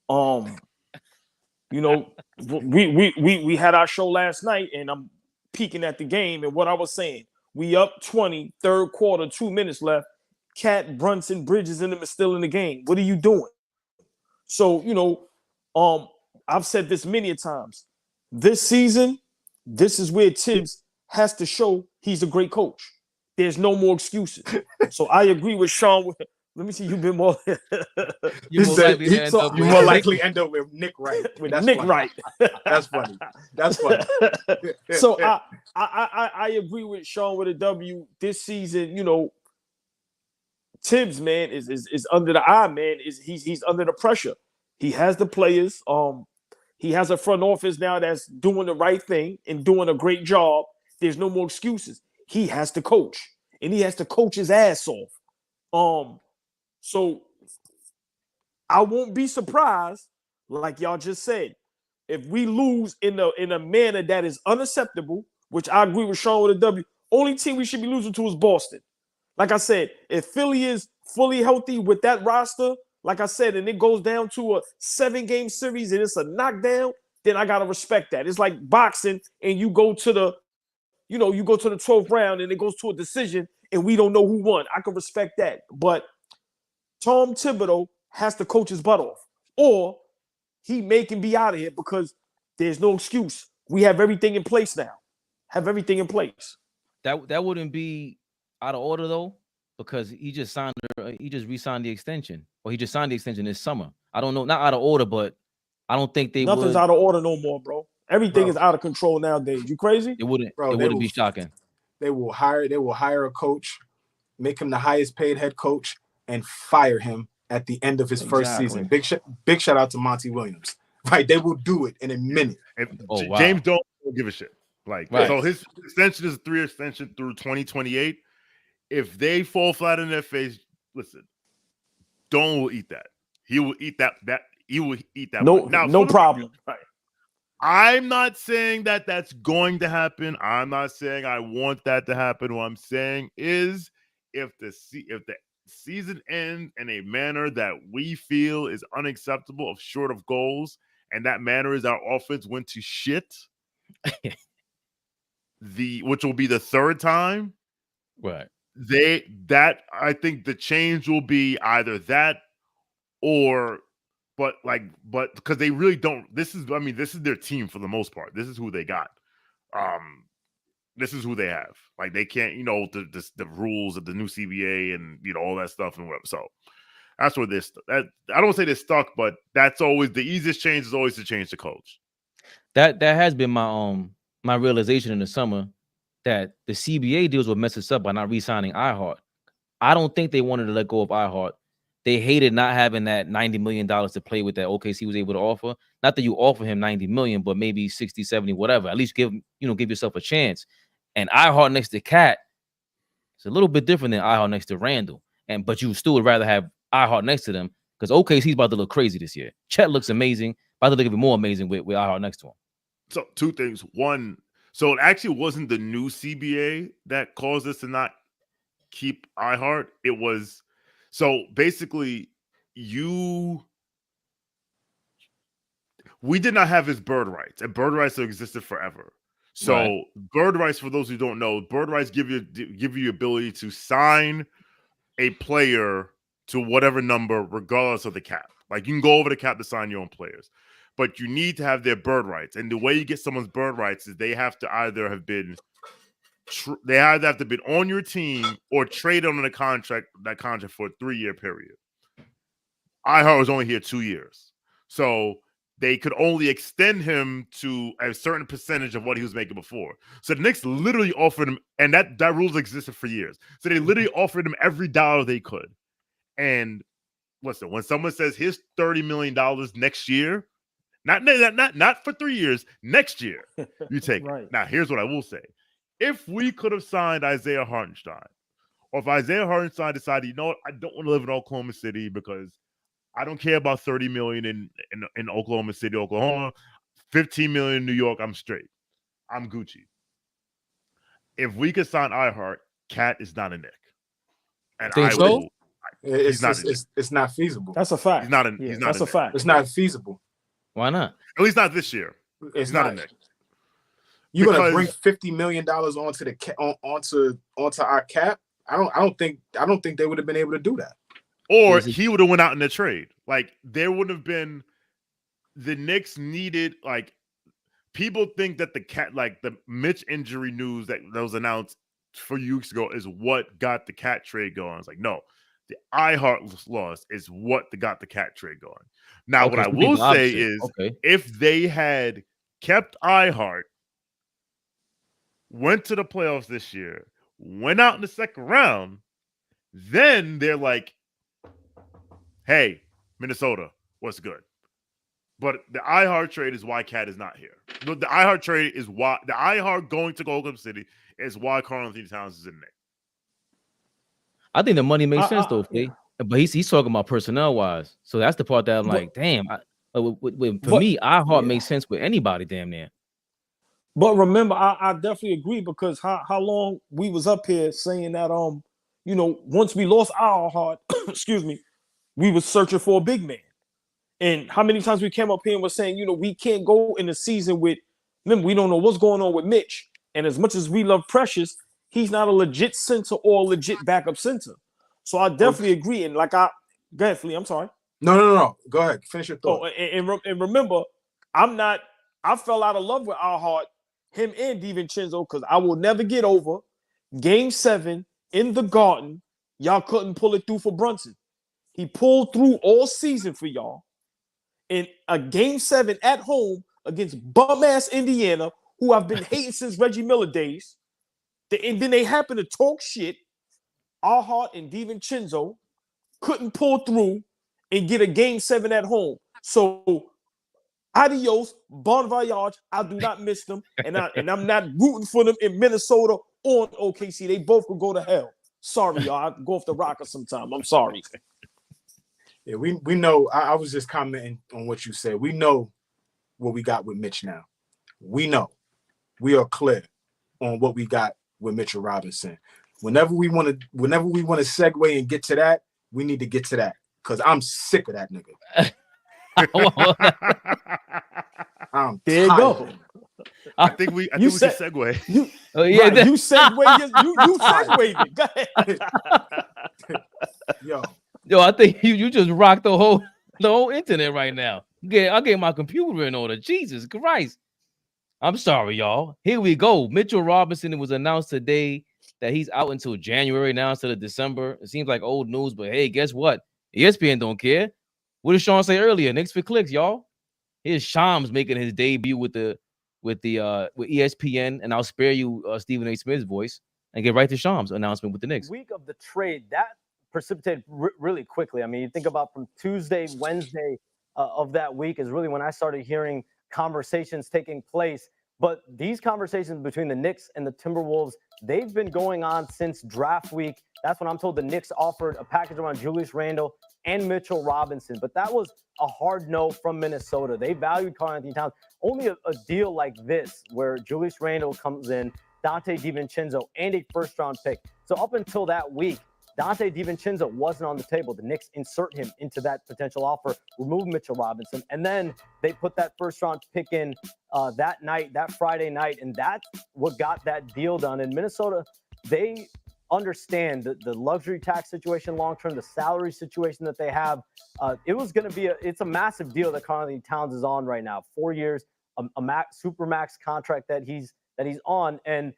We had our show last night, and I'm peeking at the game, and what I was saying, we up 20, third quarter, 2 minutes left. Cat, Brunson, Bridges in them is still in the game. What are you doing? So, I've said this many a times. This season, this is where Thibs has to show he's a great coach. There's no more excuses. So I agree with Shawn. Let me see. You've been more. You more likely end up with Nick Wright. Wright. That's funny. That's funny. So I agree with Shawn with a W. This season, Thibs, man, is under the eye, man. He's under the pressure. He has the players. He has a front office now that's doing the right thing and doing a great job. There's no more excuses. He has to coach, and he has to coach his ass off. So I won't be surprised, like y'all just said, if we lose in a manner that is unacceptable, which I agree with Shawn with a W. Only team we should be losing to is Boston. Like I said, if Philly is fully healthy with that roster, like I said, and it goes down to a 7-game series and it's a knockdown, then I gotta respect that. It's like boxing, and you go to the 12th round and it goes to a decision and we don't know who won. I can respect that. But Tom Thibodeau has to coach his butt off, or he can be out of here because there's no excuse. We have everything in place now. Have everything in place. That wouldn't be out of order though, because he just re-signed the extension, or he just signed the extension this summer. I don't know, not out of order, but I don't think they Nothing's would. out of order no more, bro. Everything is out of control nowadays. You crazy? It wouldn't. Bro, it wouldn't be shocking. They will hire a coach, make him the highest paid head coach, and fire him at the end of his first season. Big shout out to Monty Williams. Right, they will do it in a minute. Wow. James don't give a shit. Like, so his extension is a 3-year extension through 2028. If they fall flat in their face, listen, Don will eat that. He will eat that. He will eat that. No problem. Right. I'm not saying that that's going to happen. I'm not saying I want that to happen. What I'm saying is, if the season ends in a manner that we feel is unacceptable, of short of goals, and that manner is our offense went to shit, which will be the third time, right? I think the change will be either that or. But because they really don't. This is their team for the most part. This is who they got. This is who they have. Like, they can't, the rules of the new CBA and all that stuff and whatever. So that's where this. I don't say they're stuck, but that's always the easiest change is always to change the coach. That has been my realization in the summer, that the CBA deals would mess us up by not re-signing iHeart. I don't think they wanted to let go of iHeart. They hated not having that $90 million to play with that OKC was able to offer. Not that you offer him $90 million, but maybe 60, 70, whatever. At least give yourself a chance. And iHeart next to Cat, it's a little bit different than iHeart next to Randall. But you still would rather have iHeart next to them, because OKC's about to look crazy this year. Chet looks amazing, about to look even more amazing with iHeart next to him. So two things. One, so it actually wasn't the new CBA that caused us to not keep iHeart. It was. So basically, we did not have his bird rights, and bird rights have existed forever. So bird rights, for those who don't know, bird rights give you the ability to sign a player to whatever number, regardless of the cap. Like, you can go over the cap to sign your own players, but you need to have their bird rights. And the way you get someone's bird rights is they have to either have been on your team or traded on that contract for a 3-year period. iHeart was only here 2 years. So they could only extend him to a certain percentage of what he was making before. So the Knicks literally offered him, and that rules existed for years. So they literally offered him every dollar they could. And listen, when someone says here's $30 million next year, not for 3 years, next year, you take it. Now, here's what I will say. If we could have signed Isaiah Hartenstein, or if Isaiah Hartenstein decided, I don't want to live in Oklahoma City because I don't care about $30 million in Oklahoma City, Oklahoma, $15 million in New York, I'm straight. I'm Gucci. If we could sign iHeart, Cat is not a Nick. And it's not feasible. That's a fact. That's a fact. It's not feasible. Why not? At least not this year. It's not a Nick. You're gonna bring $50 million onto our cap? I don't think they would have been able to do that. Or he would have went out in a trade. Like, there would have been, the Knicks needed, like, people think that the Mitch injury news that was announced a few weeks ago is what got the Cat trade going. It's like, no, the iHeart loss is what got the Cat trade going. Now, what I will say is, if they had kept iHeart, went to the playoffs this year, went out in the second round, then they're like, hey, Minnesota, what's good? But the iHeart trade is why Cat is not here. The iHeart trade is why the iHeart going to Oklahoma City is why Karl-Anthony Towns is in there. I think the money makes sense though, Faye. But he's talking about personnel wise. So that's the part that I'm like, damn. For me, iHeart makes sense with anybody, damn near. But remember, I definitely agree, because how long we was up here saying that once we lost our heart, excuse me, we was searching for a big man. And how many times we came up here and was saying, we can't go in the season with, remember, we don't know what's going on with Mitch. And as much as we love Precious, he's not a legit center or a legit backup center. So I definitely agree. And go ahead, Flea, I'm sorry. No. Go ahead. Finish your thought. And remember, I fell out of love with our heart, him and DiVincenzo, because I will never get over Game 7 in the Garden. Y'all couldn't pull it through for Brunson. He pulled through all season for y'all. in a game 7 at home against bum-ass Indiana, who I've been hating since Reggie Miller days. And then they happen to talk shit. Hart and DiVincenzo couldn't pull through and get a game 7 at home. So adios, bon voyage. I do not miss them, and I'm not rooting for them in Minnesota or OKC. They both could go to hell. Sorry, y'all. I go off the rocker sometime. I'm sorry. Yeah, we know. I was just commenting on what you said. We know what we got with Mitch now. We know. We are clear on what we got with Mitchell Robinson. Whenever we want to segue and get to that, we need to get to that because I'm sick of that nigga. There you go. I think we should segue. You segue. You segued it. Go ahead. Yo, I think you just rocked the whole internet right now. I'll get my computer in order. Jesus Christ. I'm sorry, y'all. Here we go. Mitchell Robinson, it was announced today that he's out until January now instead of December. It seems like old news, but hey, guess what? ESPN don't care. What did Shawn say earlier? Knicks for clicks, y'all. Here's Shams making his debut with ESPN, and I'll spare you Stephen A. Smith's voice and get right to Shams' announcement with the Knicks. Week of the trade, that precipitated really quickly. I mean, you think about from Tuesday, Wednesday of that week is really when I started hearing conversations taking place. But these conversations between the Knicks and the Timberwolves, they've been going on since draft week. That's when I'm told the Knicks offered a package around Julius Randle and Mitchell Robinson. But that was a hard no from Minnesota. They valued Karl-Anthony Towns. Only a deal like this, where Julius Randle comes in, Donte DiVincenzo, and a first-round pick. So up until that week, Donte DiVincenzo wasn't on the table. The Knicks insert him into that potential offer, remove Mitchell Robinson, and then they put that first-round pick in that Friday night, and that's what got that deal done. In Minnesota, they understand the luxury tax situation long-term, the salary situation that they have. It was going to be it's a massive deal that Karl-Anthony Towns is on right now. 4 years, a super max contract that he's on, and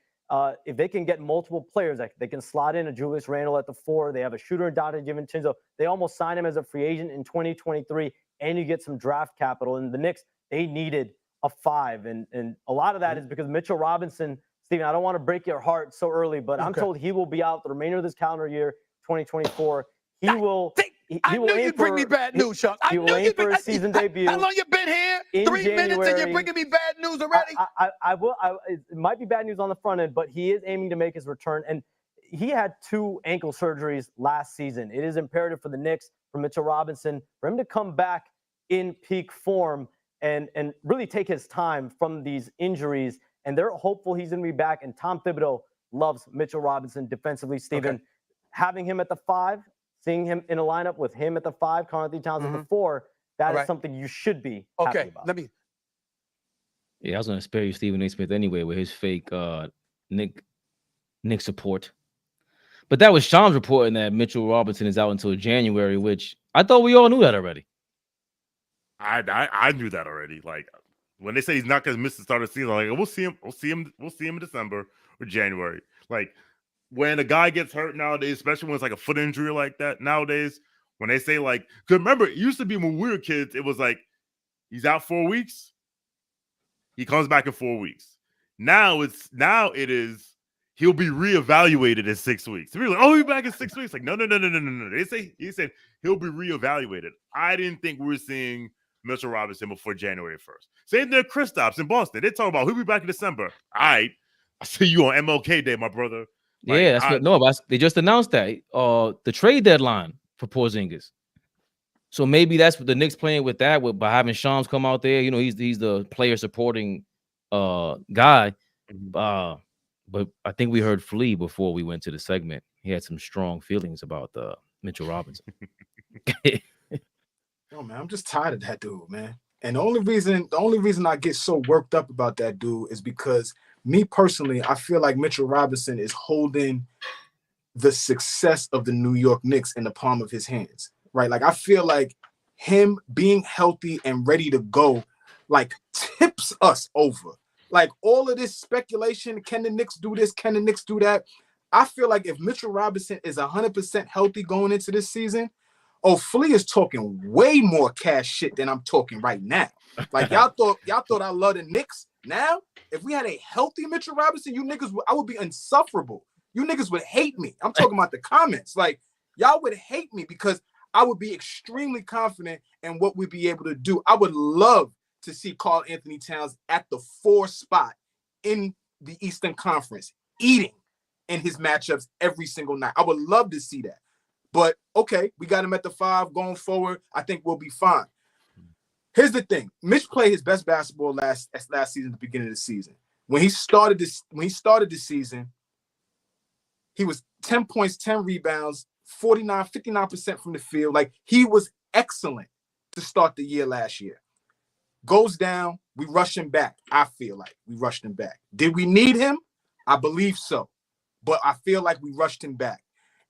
if they can get multiple players, they can slot in a Julius Randle at the 4. They have a shooter in Donte DiVincenzo. They almost signed him as a free agent in 2023, and you get some draft capital. And the Knicks, they needed a 5, and a lot of that is because Mitchell Robinson. Steven, I don't want to break your heart so early, but I'm told he will be out the remainder of this calendar year, 2024. He will. I knew you'd bring me bad news, Shawn. He will aim for a season debut. How long you been here? 3 minutes and you're bringing me bad news already? I will. It might be bad news on the front end, but he is aiming to make his return. And he had 2 ankle surgeries last season. It is imperative for the Knicks, for Mitchell Robinson, for him to come back in peak form and really take his time from these injuries. And they're hopeful he's going to be back. And Tom Thibodeau loves Mitchell Robinson defensively, Steven. Okay. Having him at the 5, seeing him in a lineup with him at the 5, Karl-Anthony Towns at the 4, that is something you should be happy about. Yeah, I was going to spare you Stephen A. Smith anyway with his fake Nick support. But that was Shams reporting that Mitchell Robinson is out until January, which I thought we all knew that already. I knew that already. Like, when they say he's not going to miss the start of the season, I'm like, we'll see him in December or January. Like, when a guy gets hurt nowadays, especially when it's like a foot injury like that nowadays, when they say like, because remember, it used to be when we were kids, it was like, he's out 4 weeks, he comes back in 4 weeks. Now it is he'll be reevaluated in 6 weeks. We're like, oh, he'll be back in 6 weeks. Like, no. He said he'll be reevaluated. I didn't think we were seeing Mitchell Robinson before January 1st. Same thing, Kristaps in Boston. They talk about he'll be back in December. All right, I see you on MLK Day, my brother. Like, yeah, that's but they just announced that the trade deadline for Porzingis. So maybe that's what the Knicks playing with that, by having Shams come out there. You know, he's the player supporting guy. But I think we heard Flea before we went to the segment. He had some strong feelings about Mitchell Robinson. Yo, man, I'm just tired of that dude, man. And the only reason I get so worked up about that dude is because me personally, I feel like Mitchell Robinson is holding the success of the New York Knicks in the palm of his hands, right? Like, I feel like him being healthy and ready to go, like, tips us over. Like, all of this speculation, can the Knicks do this? Can the Knicks do that? I feel like if Mitchell Robinson is 100% healthy going into this season, Oh, Flea is talking way more cash shit than I'm talking right now. Like y'all thought I love the Knicks. Now, if we had a healthy Mitchell Robinson, you niggas, I would be insufferable. You niggas would hate me. I'm talking about the comments. Like y'all would hate me because I would be extremely confident in what we'd be able to do. I would love to see Karl Anthony Towns at the 4 spot in the Eastern Conference, eating in his matchups every single night. I would love to see that. But okay, we got him at the 5 going forward. I think we'll be fine. Here's the thing: Mitch played his best basketball last season, at the beginning of the season. When he started the season, he was 10 points, 10 rebounds, 59% from the field. Like he was excellent to start the year last year. Goes down, we rush him back. I feel like we rushed him back. Did we need him? I believe so, but I feel like we rushed him back.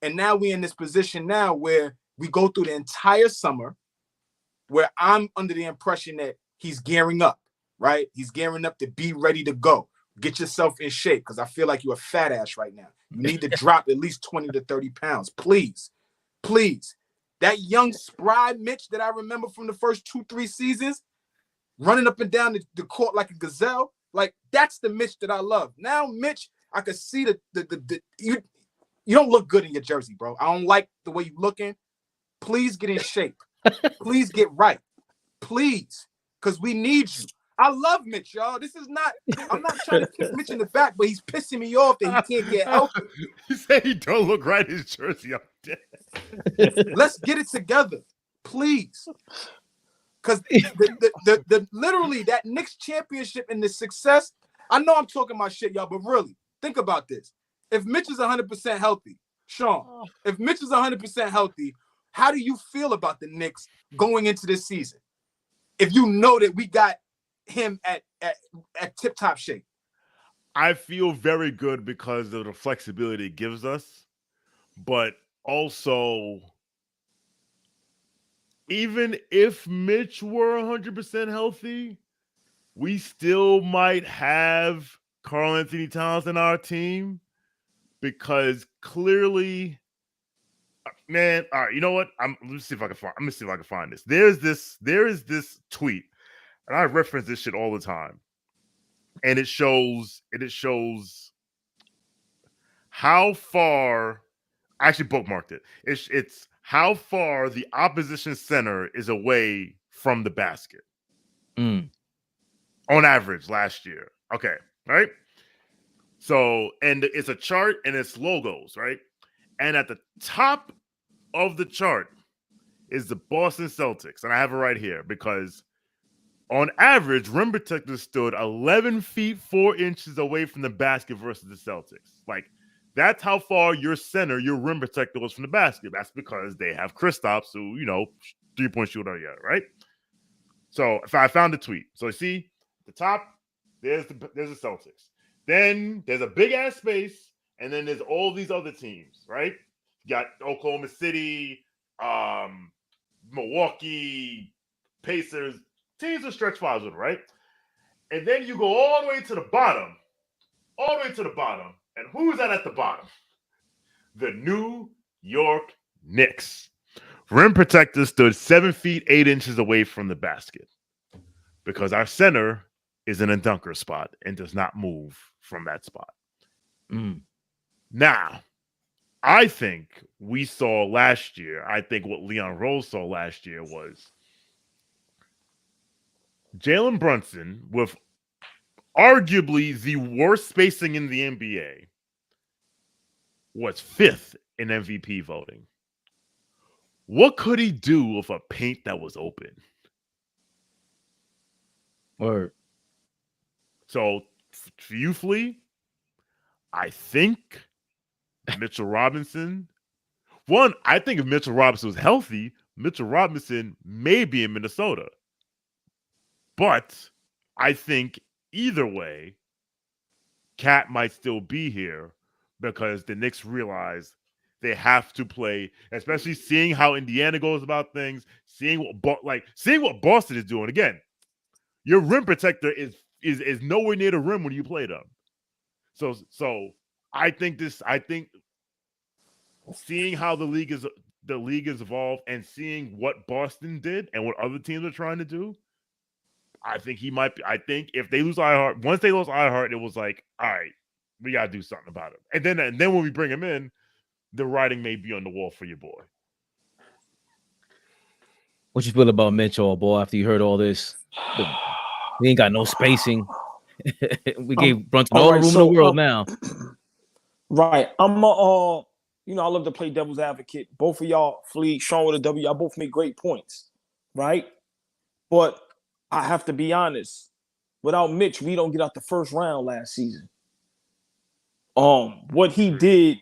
And now we're in this position now where we go through the entire summer where I'm under the impression that he's gearing up, right? He's gearing up to be ready to go. Get yourself in shape because I feel like you're a fat ass right now. You need to drop at least 20 to 30 pounds. Please, please. That young, spry Mitch that I remember from the first 2-3 seasons, running up and down the court like a gazelle, like that's the Mitch that I love. Now, Mitch, I could see you don't look good in your jersey, bro. I don't like the way you're looking. Please get in shape. Please get right. Please. Because we need you. I love Mitch, y'all. I'm not trying to kick Mitch in the back, but he's pissing me off that he can't get healthy. He said he don't look right in his jersey. I'm dead. Let's get it together. Please. Because the literally that Knicks championship and the success, I know I'm talking my shit, y'all, but really, think about this. If Mitch is 100% healthy, Shawn, if Mitch is 100% healthy, how do you feel about the Knicks going into this season? If you know that we got him at tip-top shape. I feel very good because of the flexibility it gives us, but also, even if Mitch were 100% healthy, we still might have Karl Anthony Towns in our team because clearly, man. All right, you know what? Let me see if I can find this. There is this tweet, and I reference this shit all the time, and it shows how far. I actually bookmarked it. It's how far the opposition center is away from the basket on average last year. Okay, right? So, and it's a chart and it's logos, right? And at the top of the chart is the Boston Celtics. And I have it right here because on average, rim protectors stood 11 feet, 4 inches away from the basket versus the Celtics. Like, that's how far your rim protector was from the basket. That's because they have Kristaps, who, 3-point shooter, yeah, right? So if I found the tweet. So you see the top, there's the Celtics. Then there's a big ass space, and then there's all these other teams, right? You got Oklahoma City, Milwaukee, Pacers, teams with stretch fives with, right? And then you go all the way to the bottom, and who's that at the bottom? The New York Knicks. Rim protector stood 7 feet 8 inches away from the basket because our center is in a dunker spot and does not move from that spot. Now, I think we saw last year, I think what Leon Rose saw last year was Jalen Brunson with arguably the worst spacing in the NBA was 5th in MVP voting. What could he do with a paint that was open? Word. So, for you, Flea, I think Mitchell Robinson. One, I think if Mitchell Robinson was healthy, Mitchell Robinson may be in Minnesota. But I think either way, Cat might still be here because the Knicks realize they have to play, especially seeing how Indiana goes about things, seeing what Boston is doing. Again, your rim protector is nowhere near the rim when you play them. So I think seeing how the league is the league has evolved and seeing what Boston did and what other teams are trying to do, I think he might be. I think if they lose iHeart, once they lost iHeart, it was like, all right, we gotta do something about it. And then when we bring him in, the writing may be on the wall for your boy. What you feel about Mitchell, boy? After you heard all this, we ain't got no spacing. We gave Brunson all the room in the world now. Right. I'm you know, I love to play devil's advocate. Both of y'all, Flea, Shawn with a W, y'all both make great points, right? But I have to be honest. Without Mitch, we don't get out the first round last season. What he did,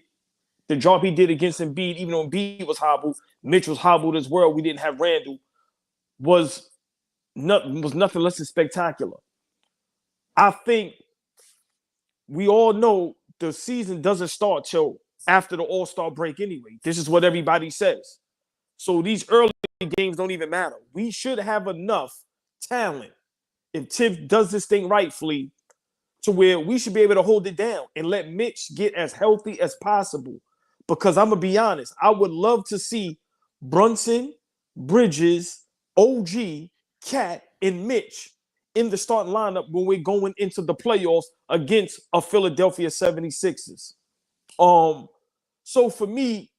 the job he did against Embiid, even though Embiid was hobbled, Mitch was hobbled as well. We didn't have Randall. Was nothing less than spectacular. I think we all know the season doesn't start till after the All-Star break anyway. This is what everybody says. So these early games don't even matter. We should have enough talent if Thibs does this thing rightfully to where we should be able to hold it down and let Mitch get as healthy as possible. Because I'm going to be honest, I would love to see Brunson, Bridges, OG, Cat, and Mitch in the starting lineup when we're going into the playoffs against a Philadelphia 76ers. So for me,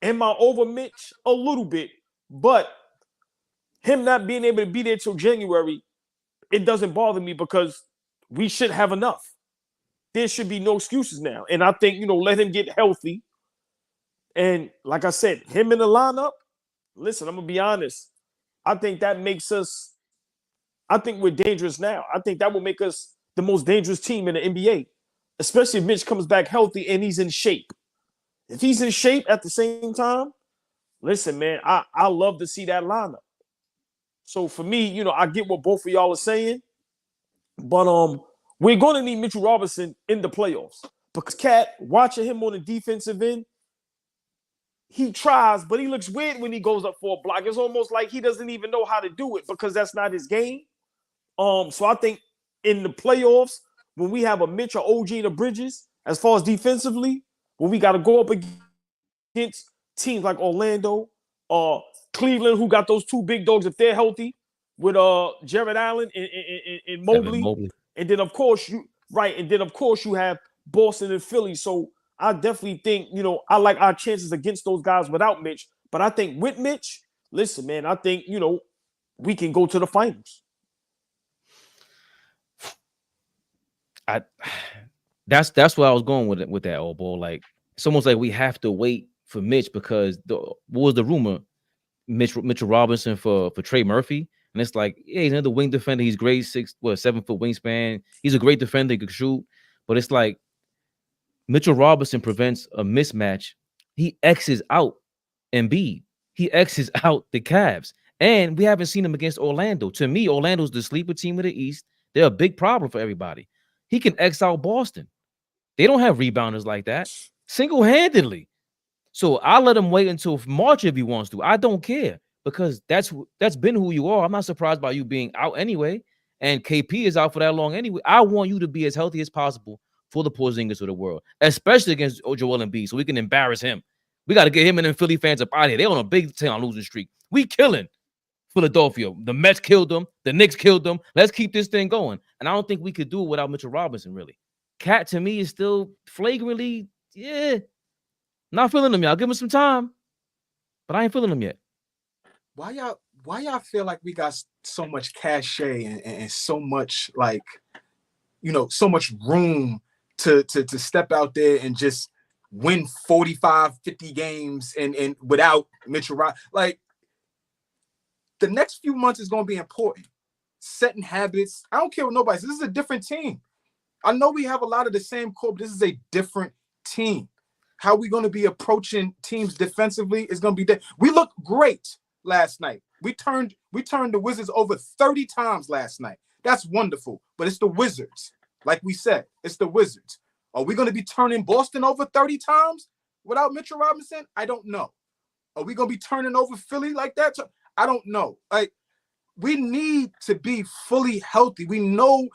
am I over Mitch? A little bit, but him not being able to be there till January, it doesn't bother me because we should have enough. There should be no excuses now. And I think, you know, let him get healthy. And like I said, him in the lineup, listen, I'm going to be honest. I think that makes us, I think we're dangerous now. I think that will make us the most dangerous team in the NBA, especially if Mitch comes back healthy and he's in shape. If he's in shape at the same time, listen, man, I love to see that lineup. So for me, you know, I get what both of y'all are saying, but we're going to need Mitchell Robinson in the playoffs because Cat, watching him on the defensive end, he tries, but he looks weird when he goes up for a block. It's almost like he doesn't even know how to do it because that's not his game. So I think in the playoffs, when we have a Mitch or OG in the Bridges, as far as defensively, when we got to go up against teams like Orlando, Cleveland, who got those two big dogs, if they're healthy, with Jared Allen and Mobley. And then of course you have Boston and Philly. So I definitely think, you know, I like our chances against those guys without Mitch. But I think with Mitch, listen, man, I think, you know, we can go to the finals. That's where I was going with that, AllBall. Like, it's almost like we have to wait for Mitch because what was the rumor? Mitchell Robinson for Trey Murphy. And it's like, yeah, he's another wing defender. He's great, 7-foot wingspan. He's a great defender, he could shoot. But it's like Mitchell Robinson prevents a mismatch. He X's out Embiid. He X's out the Cavs. And we haven't seen him against Orlando. To me, Orlando's the sleeper team of the East. They're a big problem for everybody. He can X out Boston. They don't have rebounders like that. Single-handedly. So I'll let him wait until March if he wants to. I don't care because that's been who you are. I'm not surprised by you being out anyway. And KP is out for that long anyway. I want you to be as healthy as possible for the Porzingis of the world, especially against Joel Embiid, so we can embarrass him. We got to get him and them Philly fans up out of here. They're on a big time losing streak. We killing Philadelphia. The Mets killed them. The Knicks killed them. Let's keep this thing going. And I don't think we could do it without Mitchell Robinson, really. Cat, to me, is still flagrantly, not feeling him yet. I'll give him some time, but I ain't feeling him yet. Why y'all feel like we got so much cachet and so much, like, you know, so much room to step out there and just win 45, 50 games and without Mitchell Robinson? Like, the next few months is going to be important. Setting habits. I don't care what nobody says. This is a different team. I know we have a lot of the same core, but this is a different team. How we going to be approaching teams defensively is going to be different. We looked great last night. We turned the Wizards over 30 times last night. That's wonderful, but it's the Wizards. Like we said, it's the Wizards. Are we going to be turning Boston over 30 times without Mitchell Robinson? I don't know. Are we going to be turning over Philly like that? I don't know. Like, we need to be fully healthy. We know.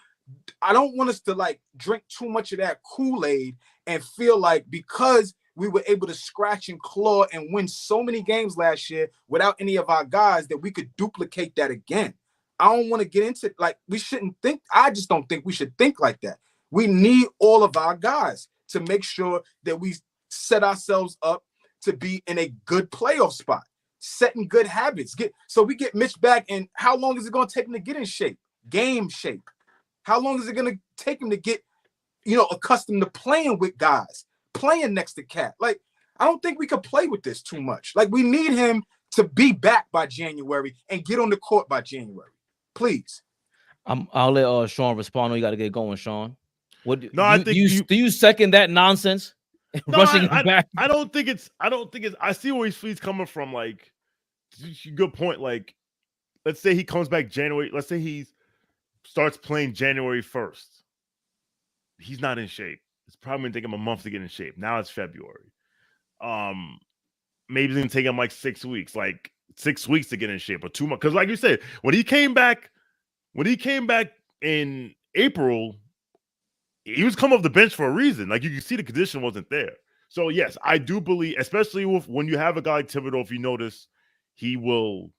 I don't want us to like drink too much of that Kool-Aid and feel like because we were able to scratch and claw and win so many games last year without any of our guys that we could duplicate that again. I don't want to get into like we shouldn't think. I just don't think we should think like that. We need all of our guys to make sure that we set ourselves up to be in a good playoff spot, setting good habits. So we get Mitch back, and how long is it going to take him to get in shape, game shape? How long is it going to take him to get, accustomed to playing with guys, playing next to Cat? Like, I don't think we could play with this too much. Like, we need him to be back by January and get on the court by January. Please. I'll let Shawn respond. You got to get going, Shawn. Do you second that nonsense? No, I don't think it's. I see where he's coming from. Like, good point. Like, let's say he comes back January. Let's say he starts playing January 1st. He's not in shape. It's probably gonna take him a month to get in shape. Now it's February. Maybe it's gonna take him like 6 weeks. Like 6 weeks to get in shape, or 2 months. Because, like you said, when he came back in April, he was coming off the bench for a reason. Like, you can see the condition wasn't there. So yes, I do believe, especially when you have a guy like Thibodeau, if you notice, he will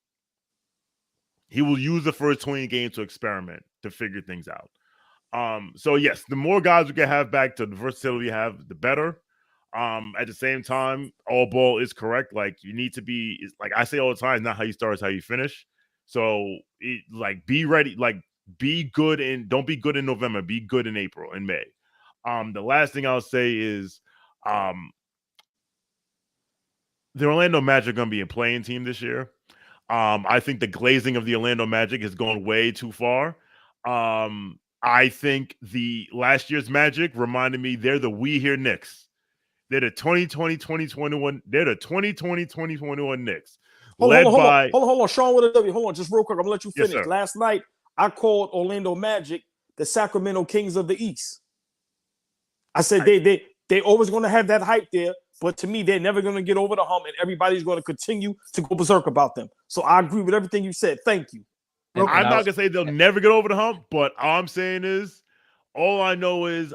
use the first 20 games to experiment, to figure things out. So yes, the more guys we can have back, to the versatility we have, the better. At the same time, AllBall is correct. Like, you need to be, like I say all the time, not how you start, it's how you finish. So be ready, like, be good, and don't be good in November, be good in April and May. The last thing I'll say is the Orlando Magic are going to be a playing team this year. I think the glazing of the Orlando Magic has gone way too far. I think the last year's Magic reminded me they're the We Here Knicks. They're the 2020-2021. They're the 2020-2021 Knicks. Hold on, Shawn with a W. Hold on, just real quick. I'm gonna let you finish. Yes, last night I called Orlando Magic the Sacramento Kings of the East. I said they always going to have that hype there, but to me, they're never going to get over the hump, and everybody's going to continue to go berserk about them. So I agree with everything you said. Thank you. I'm not going to say they'll never get over the hump, but all I'm saying is, all I know is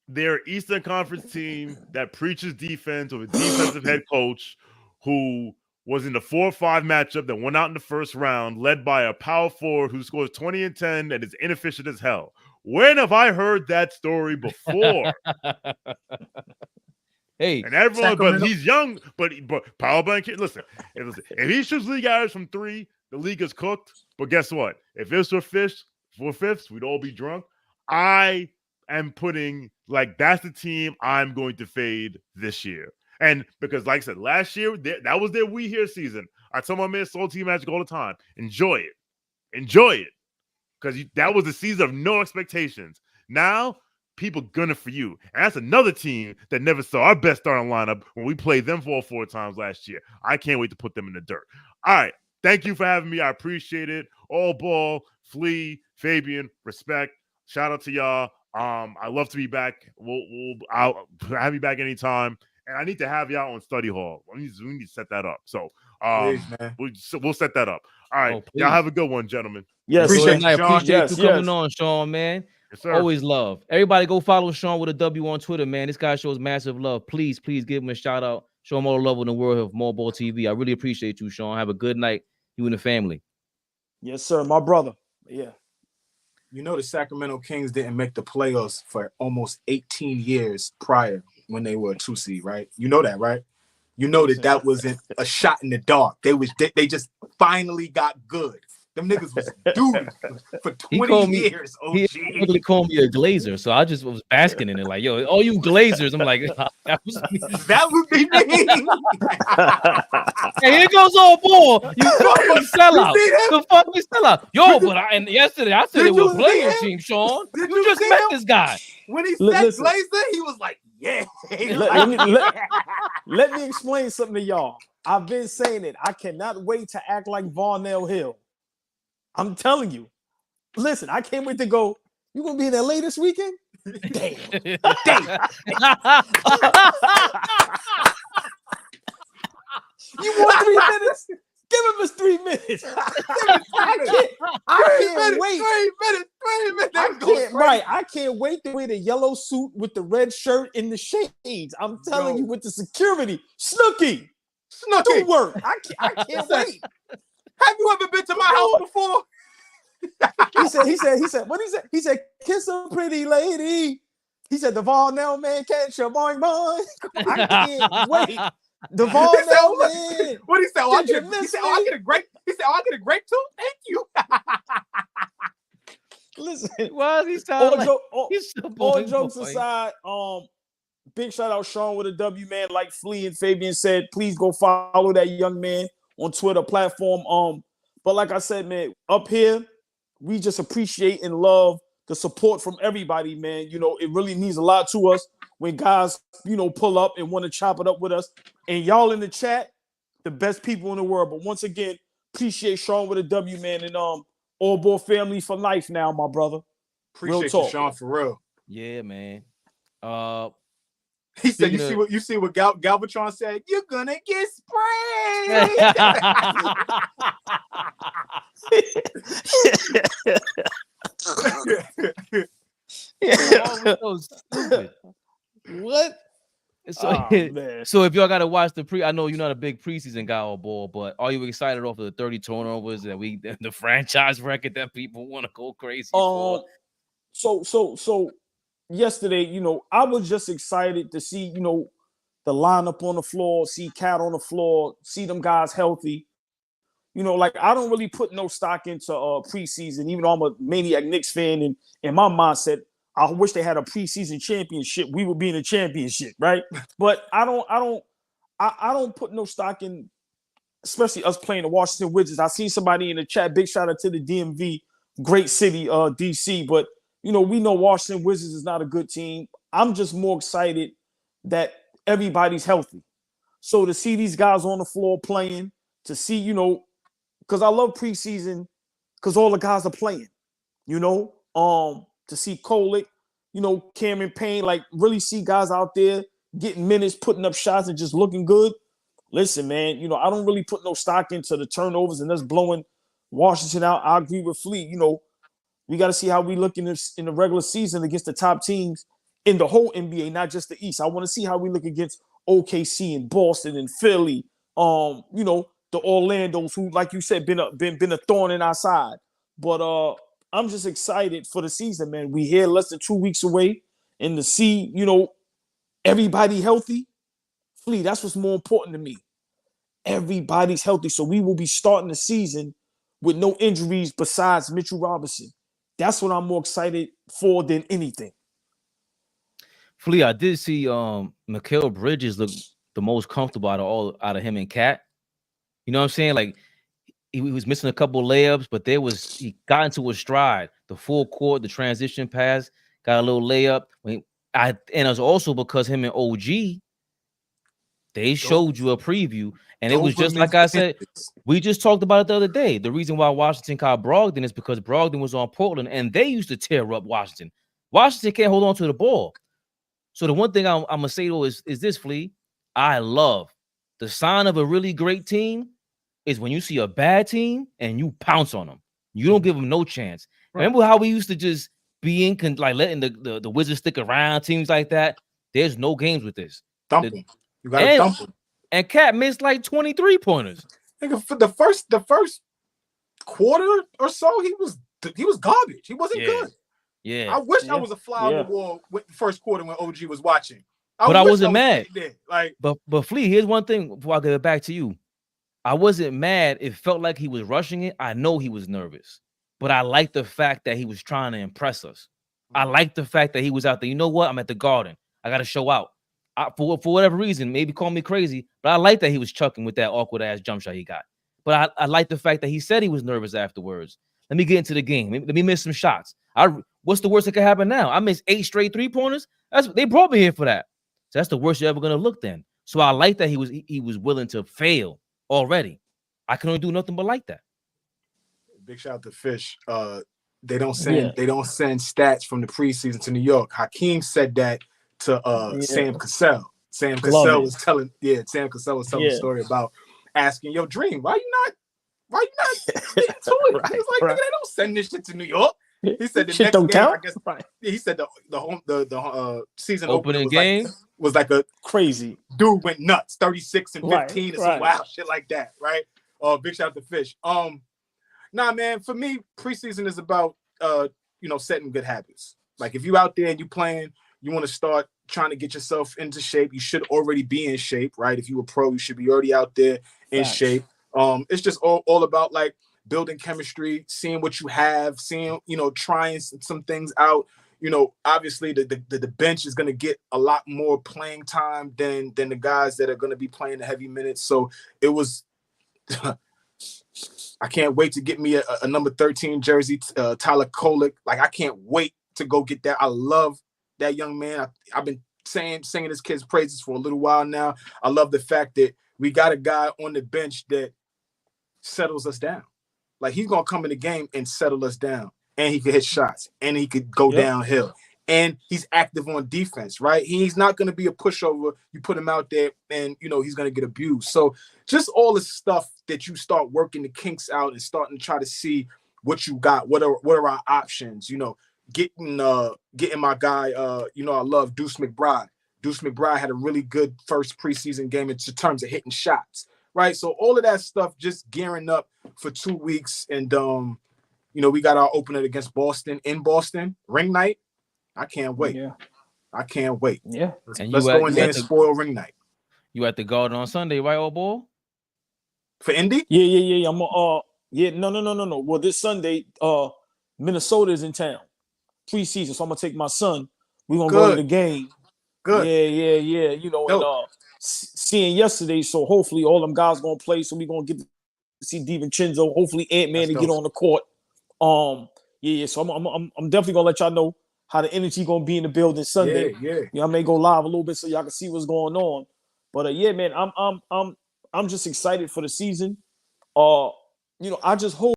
they're an Eastern Conference team that preaches defense with a defensive head coach who was in the 4-5 matchup that went out in the first round, led by a power forward who scores 20 and 10 and is inefficient as hell. When have I heard that story before? Hey, and everyone, but he's young, but power blank. Listen, if he shoots league average from 3, the league is cooked. But guess what? If it's 4/5, we'd all be drunk. I am putting, like, that's the team I'm going to fade this year. And because, like I said, last year, that was their We Here season. I tell my man Soul Team Magic all the time, enjoy it. Enjoy it. Because that was the season of no expectations. Now, people gunning for you. And that's another team that never saw our best starting lineup when we played them 4 times last year. I can't wait to put them in the dirt. All right. Thank you for having me. I appreciate it. AllBall, Flea, Fabian, respect. Shout out to y'all. I love to be back. I'll have you back anytime. And I need to have y'all on study hall. We need to set that up. So we'll set that up. All right. Y'all have a good one, gentlemen. Yes. Appreciate you coming on, Shawn, man. Yes, sir. Always love. Everybody go follow Shawn with a W on Twitter, man. This guy shows massive love. Please give him a shout out. Show him all the love in the world of AllBall TV. I really appreciate you, Shawn. Have a good night. You and the family. Yes, sir. My brother. Yeah. You know, the Sacramento Kings didn't make the playoffs for almost 18 years prior when they were a 2 seed, right? You know that, right? You know that wasn't a shot in the dark. They just finally got good. Them niggas was due for 20 years. He actually called me a glazer, so I just was basking in it, like, yo, all you glazers. I'm like, that would be me. Hey, here goes AllBall. You fucking sellout. The fucking sellout. Yo, and yesterday I said it was playing team, Shawn. You just met this guy. When he said glazer, he was like, yeah. Let me explain something to y'all. I've been saying it. I cannot wait to act like Varnell Hill. I'm telling you. Listen, I can't wait to go. You gonna be in LA this weekend? Damn. You want 3 minutes? Give him his 3 minutes. I can't wait. 3 minutes. I can't already. Right, I can't wait to wear the yellow suit with the red shirt and the shades. I'm telling you, with the security, Snooky, do work. I can't wait. Have you ever been to my house before? He said, what he said? He said, kiss a pretty lady. He said, the Varnell man catch a boing boing. I can't wait. The Varnell man. What he said? Oh, I get a grape. He said, oh, I get a grape too? Thank you. Listen, why is he sounding all jokes aside, big shout out Shawn with a W, man. Like Flea and Fabian said, please go follow that young man on Twitter platform. But like I said, man, up here, we just appreciate and love the support from everybody, man. You know, it really means a lot to us when guys, you know, pull up and want to chop it up with us. And y'all in the chat, the best people in the world. But once again, appreciate Shawn with a W, man, and AllBall family for life now, my brother. Appreciate you, Shawn, for real. Yeah, man. He said, you see what Galvatron said? You're gonna get sprayed. So stupid. What? So if y'all gotta watch the I know you're not a big preseason guy on ball, but are you excited off of the 30 turnovers that the franchise record that people want to go crazy for? So yesterday, you know, I was just excited to see, you know, the lineup on the floor, see Cat on the floor, see them guys healthy. You know, like I don't really put no stock into preseason, even though I'm a maniac Knicks fan, and in my mindset, I wish they had a preseason championship. We would be in a championship, right? But I don't put no stock in, especially us playing the Washington Wizards. I seen somebody in the chat. Big shout out to the DMV, great city, DC. But you know, we know Washington Wizards is not a good team. I'm just more excited that everybody's healthy. So to see these guys on the floor playing, to see, you know, because I love preseason because all the guys are playing, you know. To see Kolick, you know, Cameron Payne, like really see guys out there getting minutes, putting up shots and just looking good. Listen, man, you know, I don't really put no stock into the turnovers and us blowing Washington out. I agree with Fleet. You know, we got to see how we look in the regular season against the top teams in the whole NBA, not just the East. I want to see how we look against OKC and Boston and Philly. You know, the Orlando's who, like you said, been a thorn in our side. But I'm just excited for the season, man. We here less than 2 weeks away, and to see, you know, everybody healthy. Flea, that's what's more important to me. Everybody's healthy, so we will be starting the season with no injuries besides Mitchell Robinson. That's what I'm more excited for than anything. Flea, I did see Mikal Bridges look the most comfortable out of him and Cat. You know what I'm saying? Like he was missing a couple layups, but he got into a stride. The full court, the transition pass, got a little layup. And it was also because him and OG, they showed you a preview, and it was just like I said. We just talked about it the other day. The reason why Washington caught Brogdon is because Brogdon was on Portland, and they used to tear up Washington. Washington can't hold on to the ball. So the one thing I'm gonna say though is this, Flea. I love the sign of a really great team is when you see a bad team and you pounce on them. You don't give them no chance. Right. Remember how we used to just be like letting the Wizards stick around, teams like that? There's no games with this. Dump them. You gotta dump them. And Cat missed like 23 pointers. For the first quarter or so, he was garbage. He wasn't good. Yeah. I wish I was a fly on the wall with the first quarter when OG was watching. But I wasn't mad. Like, but Flea, here's one thing before I give it back to you. I wasn't mad. It felt like he was rushing it. I know he was nervous, but I like the fact that he was trying to impress us. I like the fact that he was out there. You know what? I'm at the Garden. I got to show out. For whatever reason, maybe call me crazy, but I like that he was chucking with that awkward ass jump shot he got. But I like the fact that he said he was nervous afterwards. Let me get into the game. Let me miss some shots. What's the worst that could happen now? I missed 8 straight 3-pointers. They brought me here for that. So that's the worst you're ever gonna look then. So I like that he was willing to fail already. I can only do nothing but like that. Big shout out to Fish. They don't send stats from the preseason to New York. Hakeem said that to Sam Cassell. Sam Cassell was telling the story about asking, yo, Dream, why you not getting to it? Right, he was like, nigga, they don't send this shit to New York. He said the Shit next don't game, count. I guess. Right. He said the season Opening opener game was like a Crazy. dude went nuts, 36 and Right, 15 and some right. wild shit like that, right? Big shout out to Fish. Nah, man, for me, preseason is about setting good habits. Like if you out there and you playing, you want to start trying to get yourself into shape. You should already be in shape, right? If you a pro, you should be already out there in shape. It's just all about like building chemistry, seeing what you have, seeing, trying some things out. Obviously the bench is going to get a lot more playing time than the guys that are going to be playing the heavy minutes. So it was, I can't wait to get me a number 13 jersey, Tyler Kolek. Like, I can't wait to go get that. I love that young man. I've been singing this kid's praises for a little while now. I love the fact that we got a guy on the bench that settles us down. Like, he's going to come in the game and settle us down. And he could hit shots. And he could go downhill. And he's active on defense, right? He's not going to be a pushover. You put him out there and, he's going to get abused. So just all the stuff that you start working the kinks out and starting to try to see what you got. What are our options? Getting my guy, I love Deuce McBride. Deuce McBride had a really good first preseason game in terms of hitting shots, right? So all of that stuff just gearing up for 2 weeks. And, we got our opener against Boston in Boston, ring night. I can't wait. Yeah. I can't wait. Yeah. Let's go in there and spoil ring night. You at the Garden on Sunday, right, AllBall? For Indy? Yeah. I'm no. Well, this Sunday, Minnesota is in town. Preseason. So I'm gonna take my son. We're gonna go to the game. Good. Yeah. And seeing yesterday, so hopefully all them guys gonna play. So we're gonna get to see DiVincenzo, hopefully Ant-Man to get on the court. So I'm definitely gonna let y'all know how the energy gonna be in the building Sunday. Yeah. I may go live a little bit so y'all can see what's going on. But man, I'm just excited for the season. I just hope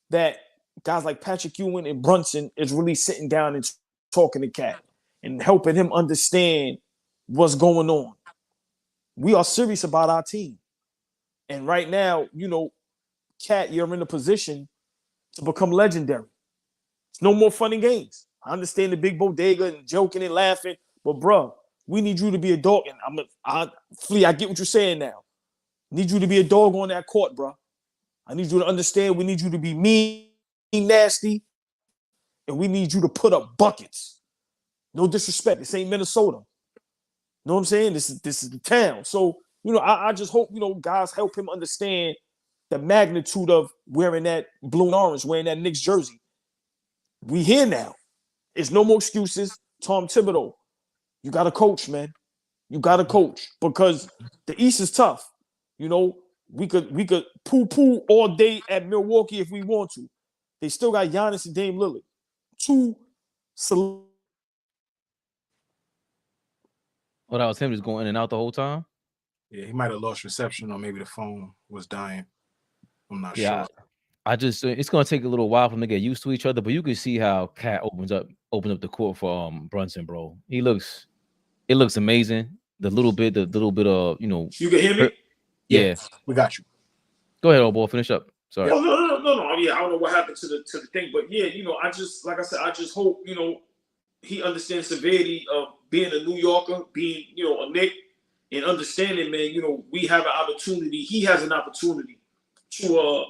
that guys like Patrick Ewing and Brunson is really sitting down and talking to Cat and helping him understand what's going on. We are serious about our team. And right now, Cat, you're in a position to become legendary. It's no more fun and games. I understand the big bodega and joking and laughing, but bro, we need you to be a dog. And Flea, I get what you're saying now. Need you to be a dog on that court, bro. I need you to understand we need you to be mean, nasty, and we need you to put up buckets. No disrespect. This ain't Minnesota. Know what I'm saying? This is the town. So, I just hope, guys help him understand the magnitude of wearing that blue and orange, wearing that Knicks jersey. We here now. It's no more excuses. Tom Thibodeau, you got to coach, man. You got to coach because the East is tough. We could poo-poo all day at Milwaukee if we want to. They still got Giannis and Dame Lillard. Oh, that was him just going in and out the whole time? Yeah, he might have lost reception or maybe the phone was dying. I'm not sure. I just it's gonna take a little while for them to get used to each other, but you can see how Cat opens up the court for Brunson, bro. It looks amazing. The little bit of You can hear me? Yeah. We got you. Go ahead, old boy. Finish up. Sorry. No. Yeah, I don't know what happened to the thing, but yeah, I just hope he understands severity of being a New Yorker, being a Knick, and understanding, man. We have an opportunity. He has an opportunity to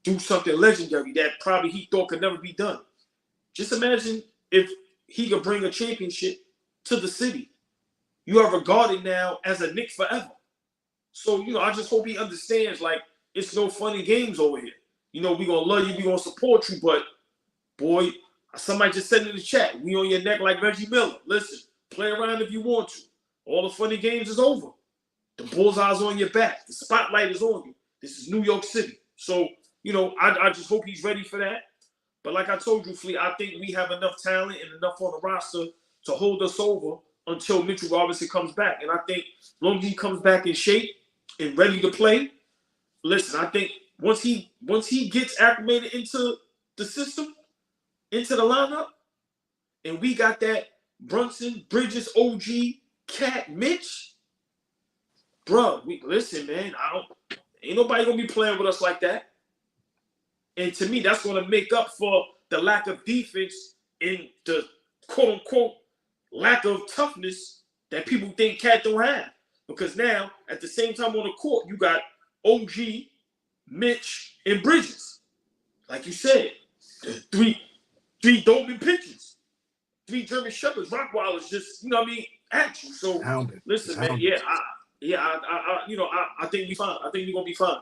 do something legendary that probably he thought could never be done. Just imagine if he could bring a championship to the city. You are regarded now as a Knick forever. So, I just hope he understands, like, it's no funny games over here. We're going to love you, we're going to support you, but, boy, somebody just said in the chat, we on your neck like Reggie Miller. Listen, play around if you want to. All the funny games is over. The bullseye's on your back. The spotlight is on you. This is New York City. So, I just hope he's ready for that. But like I told you, Flea, I think we have enough talent and enough on the roster to hold us over until Mitchell Robinson comes back. And I think as long as he comes back in shape and ready to play, listen, I think once he gets acclimated into the system, into the lineup, and we got that Brunson, Bridges, OG, Cat, Mitch, bro, listen, man, ain't nobody gonna be playing with us like that. And to me, that's gonna make up for the the lack of defense and the quote unquote lack of toughness that people think Cat don't have. Because now, at the same time on the court, you got OG, Mitch, and Bridges. Like you said, three Dolman pitchers, 3 German Shepherds, Rockwallers, just, you know what I mean, at you. So listen, man, I think we fine. I think we're gonna be fine.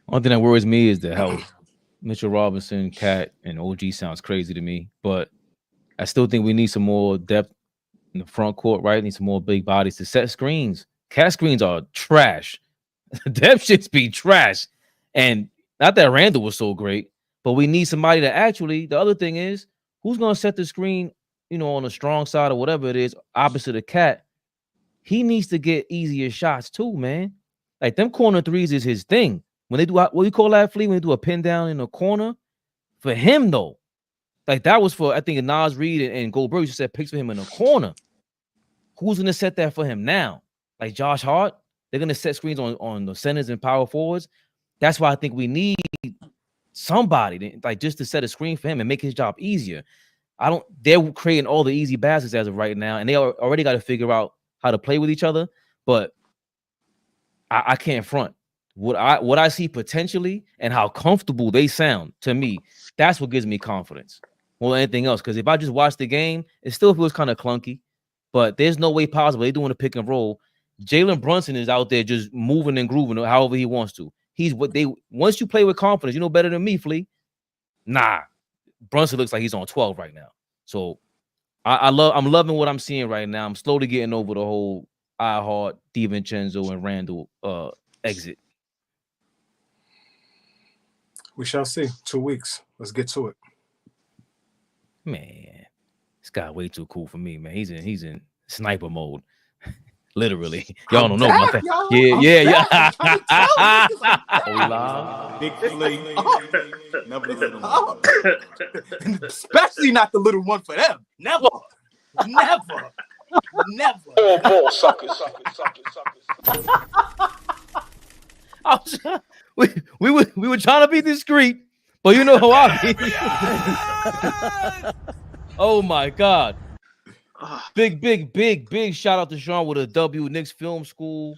One thing that worries me is the health. Mitchell Robinson, Cat, and OG sounds crazy to me, but I still think we need some more depth in the front court, right? Need some more big bodies to set screens. Cat screens are trash. Depth shits be trash. And not that Randall was so great, but we need somebody to actually, the other thing is, who's going to set the screen, you know, on the strong side or whatever it is, opposite of Cat? He needs to get easier shots too, man. Like, them corner threes is his thing. When they do, what do you call that, Flea? When they do a pin down in the corner? For him, though. Like, that was for, I think, Nas Reed and Goldberg used to set picks for him in the corner. Who's going to set that for him now? Like Josh Hart? They're going to set screens on the centers and power forwards. That's why I think we need somebody like just to set a screen for him and make his job easier. They're creating all the easy baskets as of right now, and they already got to figure out how to play with each other. But I can't front. What I see potentially and how comfortable they sound to me, that's what gives me confidence more than anything else. Because if I just watch the game, it still feels kind of clunky, but there's no way possible they're doing a pick and roll. Jalen Brunson is out there just moving and grooving however he wants to. Once you play with confidence, you know better than me, Flea. Nah, Brunson looks like he's on 12 right now. So I'm loving what I'm seeing right now. I'm slowly getting over the whole iHeart, DiVincenzo, and Randall exit. We shall see. 2 weeks. Let's get to it. Man, this guy way too cool for me, man. He's in sniper mode. Literally. Y'all don't know about that. Yeah. Big Flea. Never the little one. Especially not the little one for them. Never. Oh, ball suckers. We were trying to be discreet, but you know how I be. Oh my God. Big shout out to Shawn with a W. Knicks Film School.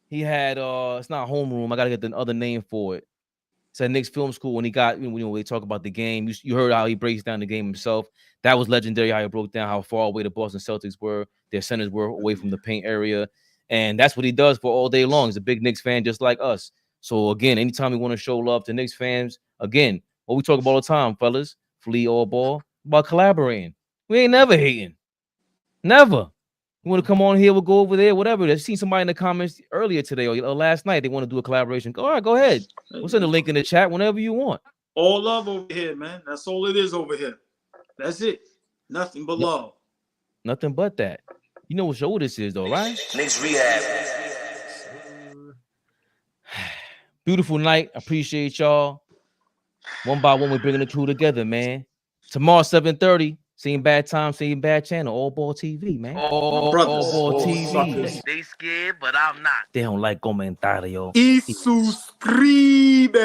He had it's not homeroom. I gotta get the other name for it. It's at Knicks Film School. When he got, you know, they talk about the game. You heard how he breaks down the game himself. That was legendary. How he broke down how far away the Boston Celtics were. Their centers were away from the paint area, and that's what he does for all day long. He's a big Knicks fan, just like us. So again, anytime we want to show love to Knicks fans, again, what we talk about all the time, fellas, Flea, AllBall, about collaborating. We ain't never hating. Never. You want to come on here, we'll go over there, whatever. I've seen somebody in the comments earlier today or last night. They want to do a collaboration. All right, go ahead. We'll send the link in the chat whenever you want. All love over here, man. That's all it is over here. That's it. Nothing but love. Nothing but that. You know what show this is, though, right? Knicks Rehab. Beautiful night. Appreciate y'all. One by one, we're bringing the crew together, man. Tomorrow, 7:30. Same bad time, same bad channel. AllBall TV, man. AllBall TV. They scared, but I'm not. They don't like comentario. Y suscribe.